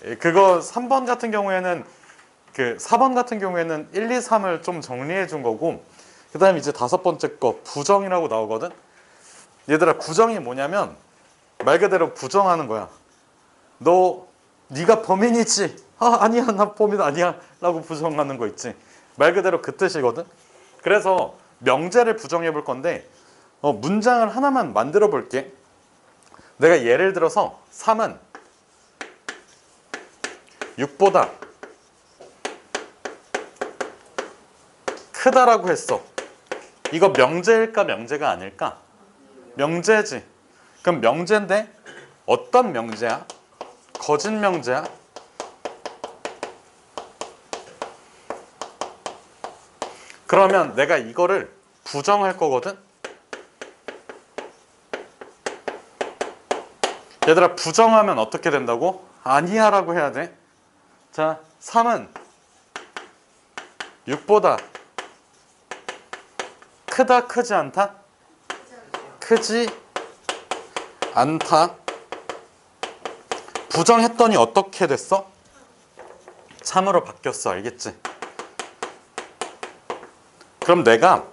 예, 그거 3번 같은 경우에는 그 4번 같은 경우에는 1, 2, 3을 좀 정리해 준 거고, 그 다음에 이제 다섯 번째 거 부정이라고 나오거든. 얘들아, 부정이 뭐냐면 말 그대로 부정하는 거야. 네가 범인이지. 아니야, 나 범인 아니야 라고 부정하는 거 있지. 말 그대로 그 뜻이거든. 그래서 명제를 부정해 볼 건데 문장을 하나만 만들어 볼게. 내가 예를 들어서 3은 6보다 크다라고 했어. 이거 명제일까 명제가 아닐까? 명제지. 그럼 명제인데 어떤 명제야? 거짓 명제야? 그러면 내가 이거를 부정할 거거든? 얘들아, 부정하면 어떻게 된다고? 아니야 라고 해야 돼. 자, 3은 6보다 크다, 크지 않다? 크지 않다. 부정했더니 어떻게 됐어? 참으로 바뀌었어. 알겠지? 그럼 내가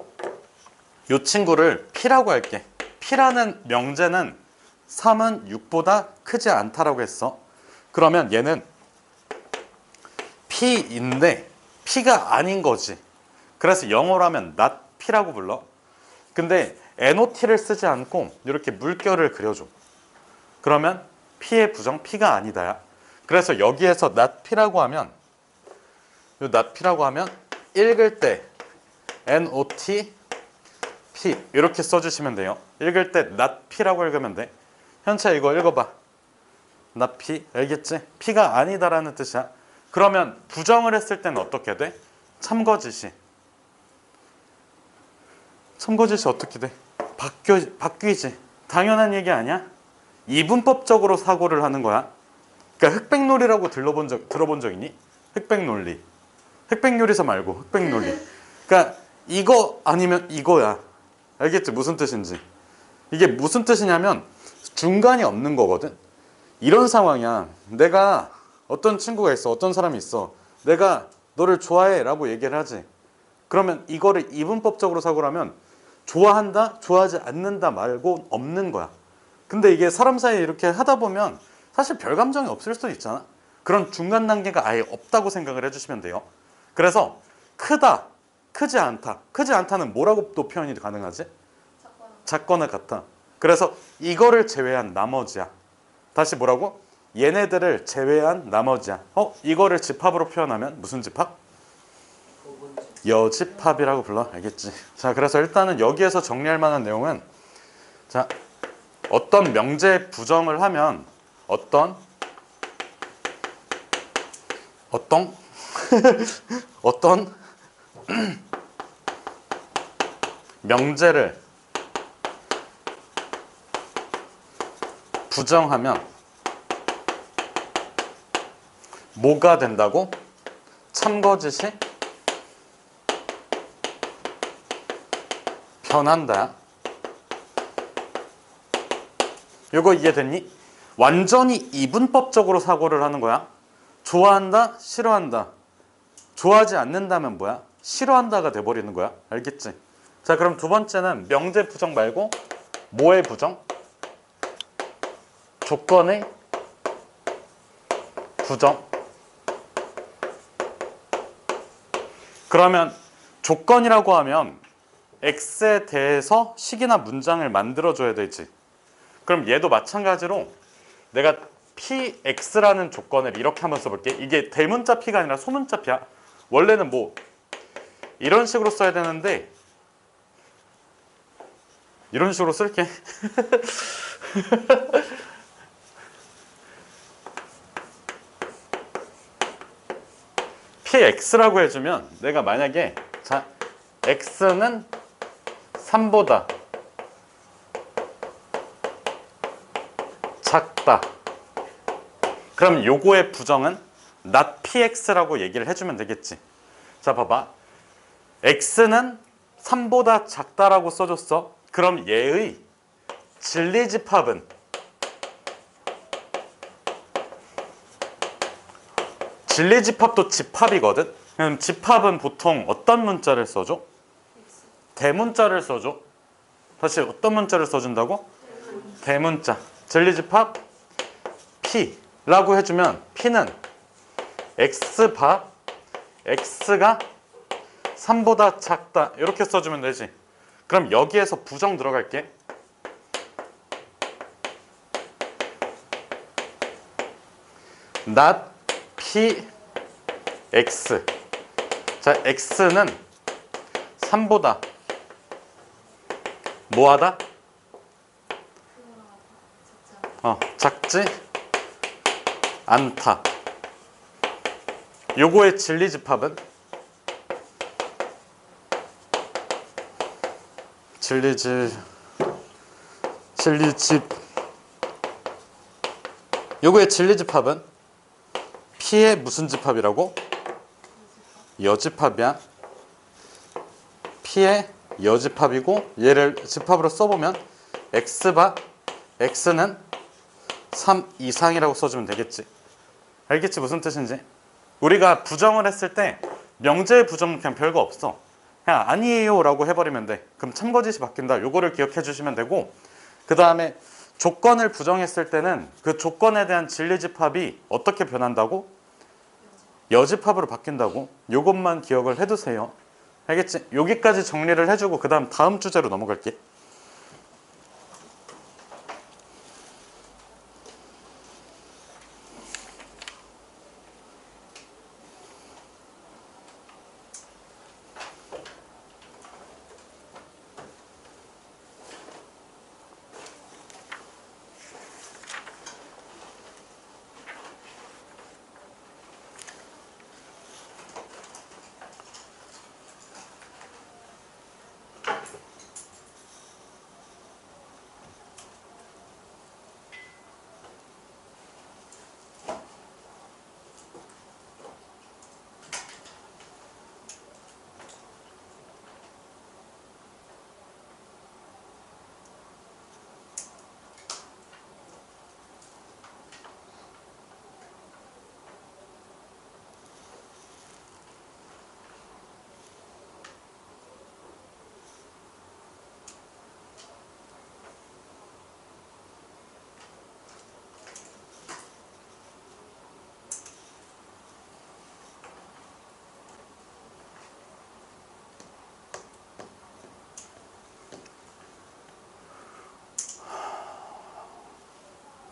이 친구를 P라고 할게. P라는 명제는 3은 6보다 크지 않다라고 했어. 그러면 얘는 P인데 P가 아닌 거지. 그래서 영어로 하면 not P라고 불러. 근데 NOT를 쓰지 않고 이렇게 물결을 그려줘. 그러면 P의 부정 P가 아니다야. 그래서 여기에서 not P라고 하면, 이 not P라고 하면 읽을 때 NOT P 이렇게 써주시면 돼요. 읽을 때 not P라고 읽으면 돼. 현채 이거 읽어봐. not P. 알겠지? P가 아니다라는 뜻이야. 그러면 부정을 했을 때는 어떻게 돼? 참거짓이 어떻게 돼? 바뀌지. 당연한 얘기 아니야? 이분법적으로 사고를 하는 거야. 그러니까 흑백놀이라고 들어본 적 있니? 흑백논리. 흑백요리사 말고 흑백논리. 그러니까 이거 아니면 이거야. 알겠지? 무슨 뜻인지. 이게 무슨 뜻이냐면 중간이 없는 거거든. 이런 상황이야. 내가 어떤 친구가 있어. 어떤 사람이 있어. 내가 너를 좋아해 라고 얘기를 하지. 그러면 이거를 이분법적으로 사고를 하면 좋아한다, 좋아하지 않는다 말고 없는 거야. 근데 이게 사람 사이에 이렇게 하다 보면 사실 별 감정이 없을 수도 있잖아. 그런 중간 단계가 아예 없다고 생각을 해주시면 돼요. 그래서 크다, 크지 않다. 크지 않다는 뭐라고 또 표현이 가능하지? 작거나 같아. 그래서 이거를 제외한 나머지야. 다시 뭐라고? 얘네들을 제외한 나머지야. 이거를 집합으로 표현하면 무슨 집합? 여집합이라고 불러. 알겠지? 자, 그래서 일단은 여기에서 정리할 만한 내용은, 자, 어떤 명제 부정을 하면 어떤 명제를 부정하면 뭐가 된다고? 참거짓이 변한다. 이거 이해됐니? 완전히 이분법적으로 사고를 하는 거야. 좋아한다, 싫어한다. 좋아하지 않는다면 뭐야? 싫어한다가 돼버리는 거야. 알겠지? 자, 그럼 두 번째는 명제 부정 말고 뭐의 부정? 조건의 부정. 그러면 조건이라고 하면 X에 대해서 식이나 문장을 만들어줘야 되지. 그럼 얘도 마찬가지로 내가 PX라는 조건을 이렇게 한번 써볼게. 이게 대문자 P가 아니라 소문자 P야. 원래는 뭐 이런 식으로 써야 되는데 이런 식으로 쓸게. px라고 해주면 내가 만약에 자 x는 3보다 작다. 그럼 요거의 부정은 not px라고 얘기를 해주면 되겠지. 자 봐봐. x는 3보다 작다라고 써줬어. 그럼 얘의 진리집합은 진리집합도 집합이거든. 그럼 집합은 보통 어떤 문자를 써줘? 대문자를 써줘. 다시 어떤 문자를 써준다고? 대문자. 진리집합 P라고 해주면 P는 X바 X가 3보다 작다 이렇게 써주면 되지. 그럼 여기에서 부정 들어갈게. not px. 자, x는 3보다 뭐하다? 작지 않다. 요거의 진리집합은 요거의 진리집합은 P의 무슨 집합이라고? 여집합이야. P의 여집합이고 얘를 집합으로 써보면 X바 X는 3 이상이라고 써주면 되겠지. 알겠지 무슨 뜻인지? 우리가 부정을 했을 때 명제의 부정은 그냥 별거 없어. 그냥 아니에요 라고 해버리면 돼. 그럼 참거짓이 바뀐다. 요거를 기억해 주시면 되고, 그 다음에 조건을 부정했을 때는 그 조건에 대한 진리집합이 어떻게 변한다고? 여집합으로 바뀐다고. 요것만 기억을 해두세요. 알겠지? 여기까지 정리를 해주고 그 다음 주제로 넘어갈게.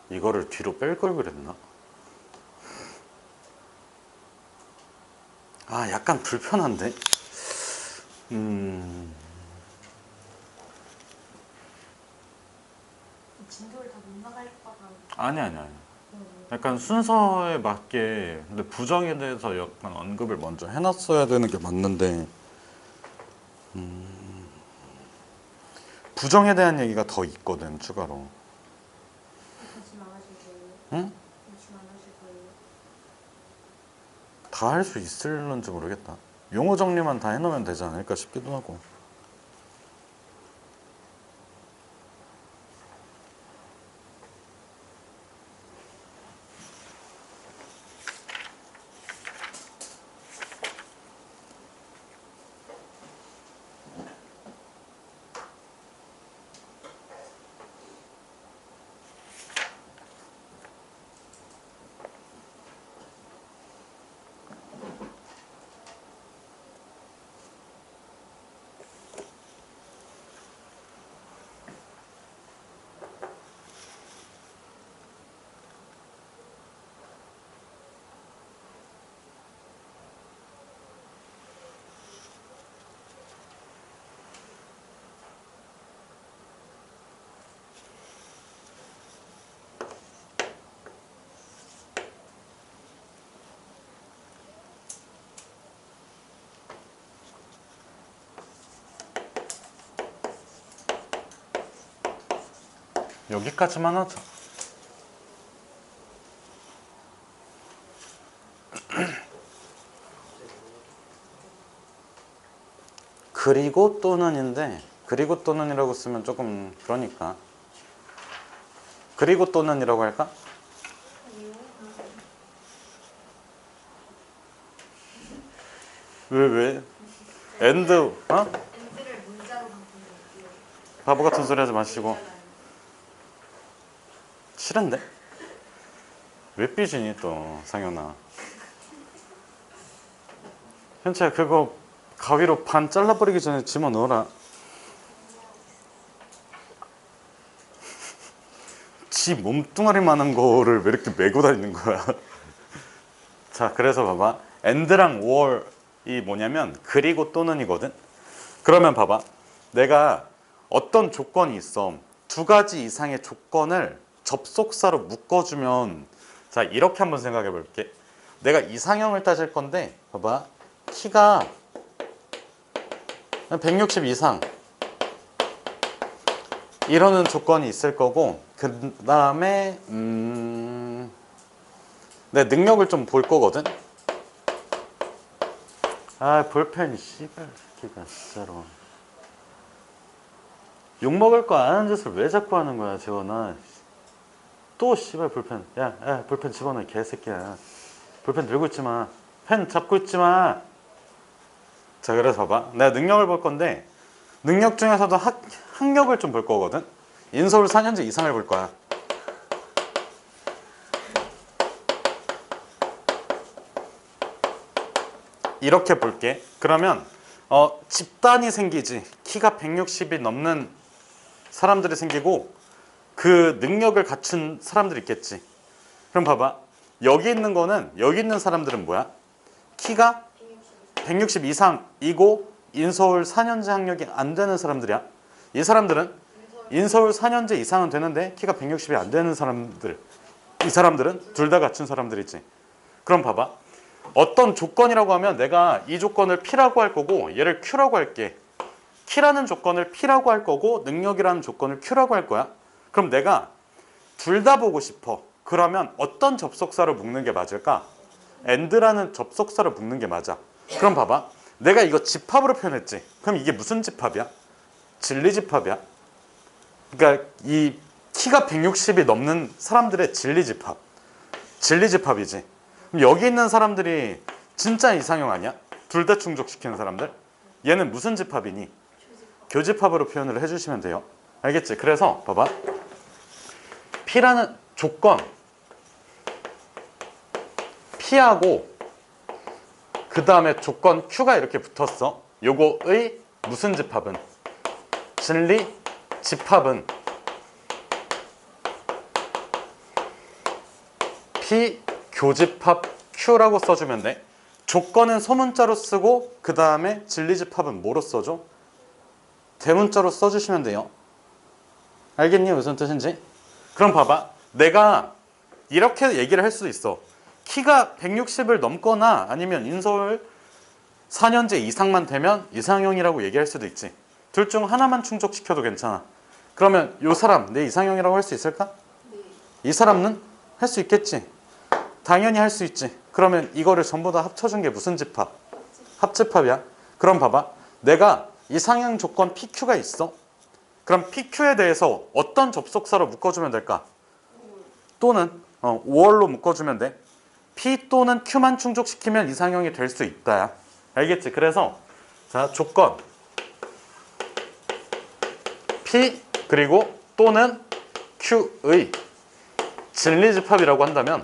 이거를 뒤로 뺄 걸 그랬나? 아, 약간 불편한데? 진도를 다 못 나갈 거라. 아니. 약간 순서에 맞게, 근데 부정에 대해서 약간 언급을 먼저 해놨어야 되는 게 맞는데, 부정에 대한 얘기가 더 있거든, 추가로. 관심 안 하실 거예요? 응? 관심 안 하실 거예요? 다 할 수 있을런지 모르겠다. 용어 정리만 다 해놓으면 되지 않을까 싶기도 하고. 여기까지만 하자. 그리고 또는인데 그리고 또는이라고 쓰면 조금 그러니까 그리고 또는이라고 할까? 왜? and 엔드를 문자로 바꾸는 바보 같은 소리 하지 마시고. 싫은데? 왜 삐지니 또 상현아. 현채야 그거 가위로 반 잘라버리기 전에 집어넣어라. 지 몸뚱아리만한 거를 왜 이렇게 메고 다니는 거야. 자 그래서 봐봐 and랑 or이 뭐냐면 그리고 또는이거든. 그러면 봐봐 내가 어떤 조건이 있어. 두 가지 이상의 조건을 접속사로 묶어주면 자 이렇게 한번 생각해 볼게. 내가 이상형을 따질 건데 봐봐 키가 160 이상 이러는 조건이 있을 거고 그 다음에 내 능력을 좀 볼 거거든. 아 볼펜 씨발 새끼가 진짜로 욕먹을 거 아는 짓을 왜 자꾸 하는 거야 재원아. 또 씨발 볼펜 야 볼펜 집어넣어 개새끼야. 볼펜 들고 있지 마. 펜 잡고 있지 마. 자 그래서 봐봐 내가 능력을 볼 건데 능력 중에서도 학력을 좀 볼 거거든. 인서울 4년제 이상을 볼 거야. 이렇게 볼게. 그러면 집단이 생기지. 키가 160이 넘는 사람들이 생기고 그 능력을 갖춘 사람들이 있겠지. 그럼 봐봐 여기 있는 거는 여기 있는 사람들은 뭐야? 키가 160 이상이고 인서울 4년제 학력이 안 되는 사람들이야. 이 사람들은 인서울 4년제 이상은 되는데 키가 160이 안 되는 사람들. 이 사람들은 둘 다 갖춘 사람들이지. 그럼 봐봐 어떤 조건이라고 하면 내가 이 조건을 P라고 할 거고 얘를 Q라고 할게. 키라는 조건을 P라고 할 거고 능력이라는 조건을 Q라고 할 거야. 그럼 내가 둘 다 보고 싶어. 그러면 어떤 접속사로 묶는 게 맞을까? and라는 접속사로 묶는 게 맞아. 그럼 봐봐 내가 이거 집합으로 표현했지. 그럼 이게 무슨 집합이야? 진리집합이야. 그러니까 이 키가 160이 넘는 사람들의 진리집합. 진리집합이지. 그럼 여기 있는 사람들이 진짜 이상형 아니야? 둘 다 충족시키는 사람들? 얘는 무슨 집합이니? 교집합으로 표현을 해주시면 돼요. 알겠지? 그래서 봐봐 P라는 조건 P하고 그 다음에 조건 Q가 이렇게 붙었어. 요거의 무슨 집합은? 진리 집합은 P 교집합 Q라고 써주면 돼. 조건은 소문자로 쓰고 그 다음에 진리 집합은 뭐로 써줘? 대문자로 써주시면 돼요. 알겠니? 무슨 뜻인지? 그럼 봐봐 내가 이렇게 얘기를 할 수도 있어. 키가 160을 넘거나 아니면 인서울 4년제 이상만 되면 이상형이라고 얘기할 수도 있지. 둘 중 하나만 충족시켜도 괜찮아. 그러면 이 사람 내 이상형이라고 할 수 있을까? 네. 이 사람은 할 수 있겠지. 당연히 할 수 있지. 그러면 이거를 전부 다 합쳐준 게 무슨 집합? 합집합이야. 그럼 봐봐 내가 이상형 조건 PQ가 있어. 그럼 PQ에 대해서 어떤 접속사로 묶어주면 될까? 또는 5월로 묶어주면 돼. P 또는 Q만 충족시키면 이상형이 될 수 있다야. 알겠지? 그래서 자 조건 P 그리고 또는 Q의 진리집합이라고 한다면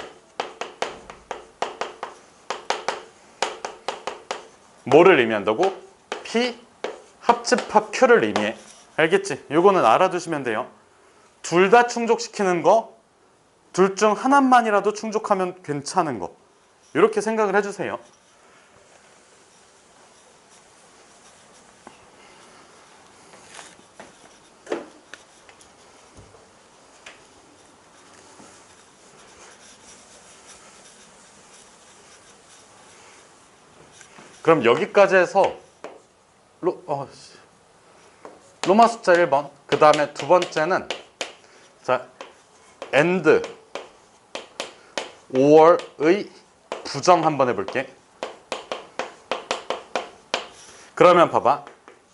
뭐를 의미한다고? P 합집합 Q를 의미해. 알겠지? 요거는 알아두시면 돼요. 둘 다 충족시키는 거, 둘 중 하나만이라도 충족하면 괜찮은 거. 이렇게 생각을 해주세요. 그럼 여기까지 해서 로마 숫자 1번 그 다음에 두 번째는 자, and or의 부정 한번 해볼게. 그러면 봐봐.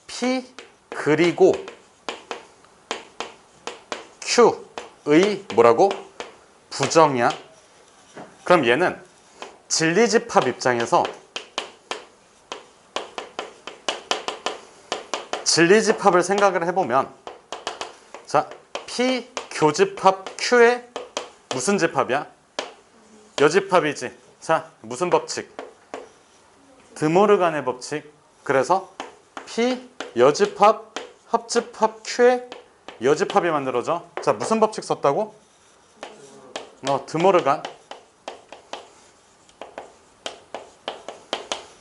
P 그리고 Q의 뭐라고? 부정이야. 그럼 얘는 진리집합 입장에서 진리집합을 생각을 해보면 자, P 교집합 Q의 무슨 집합이야? 여집합이지. 자, 무슨 법칙? 드모르간의 법칙. 그래서 P 여집합 합집합 Q의 여집합이 만들어져. 자, 무슨 법칙 썼다고? 드모르간.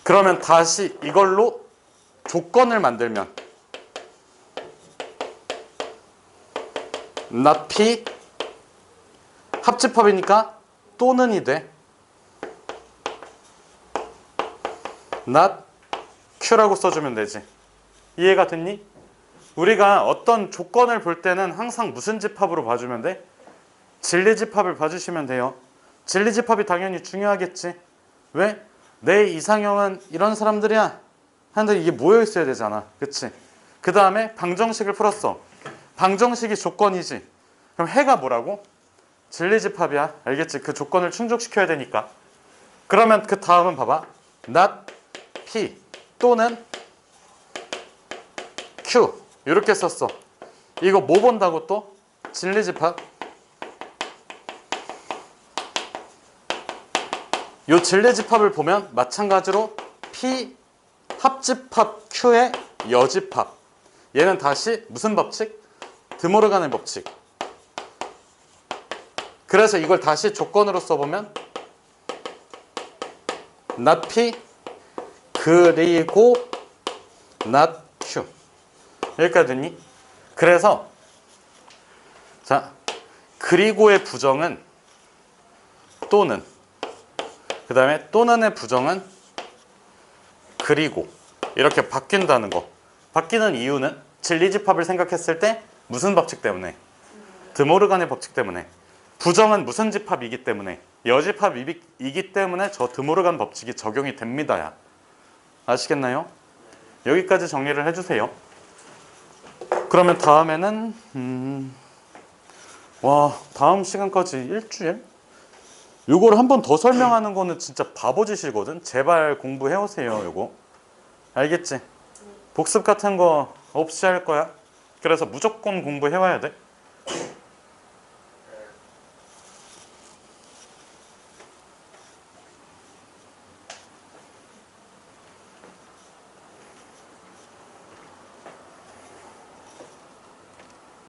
그러면 다시 이걸로 조건을 만들면 not P 합집합이니까 또는이 돼. not Q라고 써주면 되지. 이해가 됐니? 우리가 어떤 조건을 볼 때는 항상 무슨 집합으로 봐주면 돼? 진리집합을 봐주시면 돼요. 진리집합이 당연히 중요하겠지. 왜? 내 이상형은 이런 사람들이야 하는데 이게 모여 있어야 되잖아. 그치? 그 다음에 방정식을 풀었어. 방정식이 조건이지. 그럼 해가 뭐라고? 진리집합이야. 알겠지? 그 조건을 충족시켜야 되니까. 그러면 그 다음은 봐봐. not P 또는 Q 이렇게 썼어. 이거 뭐 본다고 또? 진리집합. 요 진리집합을 보면 마찬가지로 P 합집합 Q의 여집합. 얘는 다시 무슨 법칙? 드모르간의 법칙. 그래서 이걸 다시 조건으로 써보면 not P 그리고 not Q. 여기까지 됐니? 그래서 자, 그리고의 부정은 또는, 그 다음에 또는의 부정은 그리고 이렇게 바뀐다는 거. 바뀌는 이유는 진리집합을 생각했을 때 무슨 법칙 때문에? 드모르간의 법칙 때문에. 부정은 무슨 집합이기 때문에? 여집합이기 때문에 저 드모르간 법칙이 적용이 됩니다야. 아시겠나요? 여기까지 정리를 해주세요. 그러면 다음에는 다음 시간까지 일주일? 요거를 한 번 더 설명하는 거는 진짜 바보짓이거든. 제발 공부해오세요. 요거 알겠지? 복습 같은 거 없이 할 거야. 그래서 무조건 공부해와야 돼.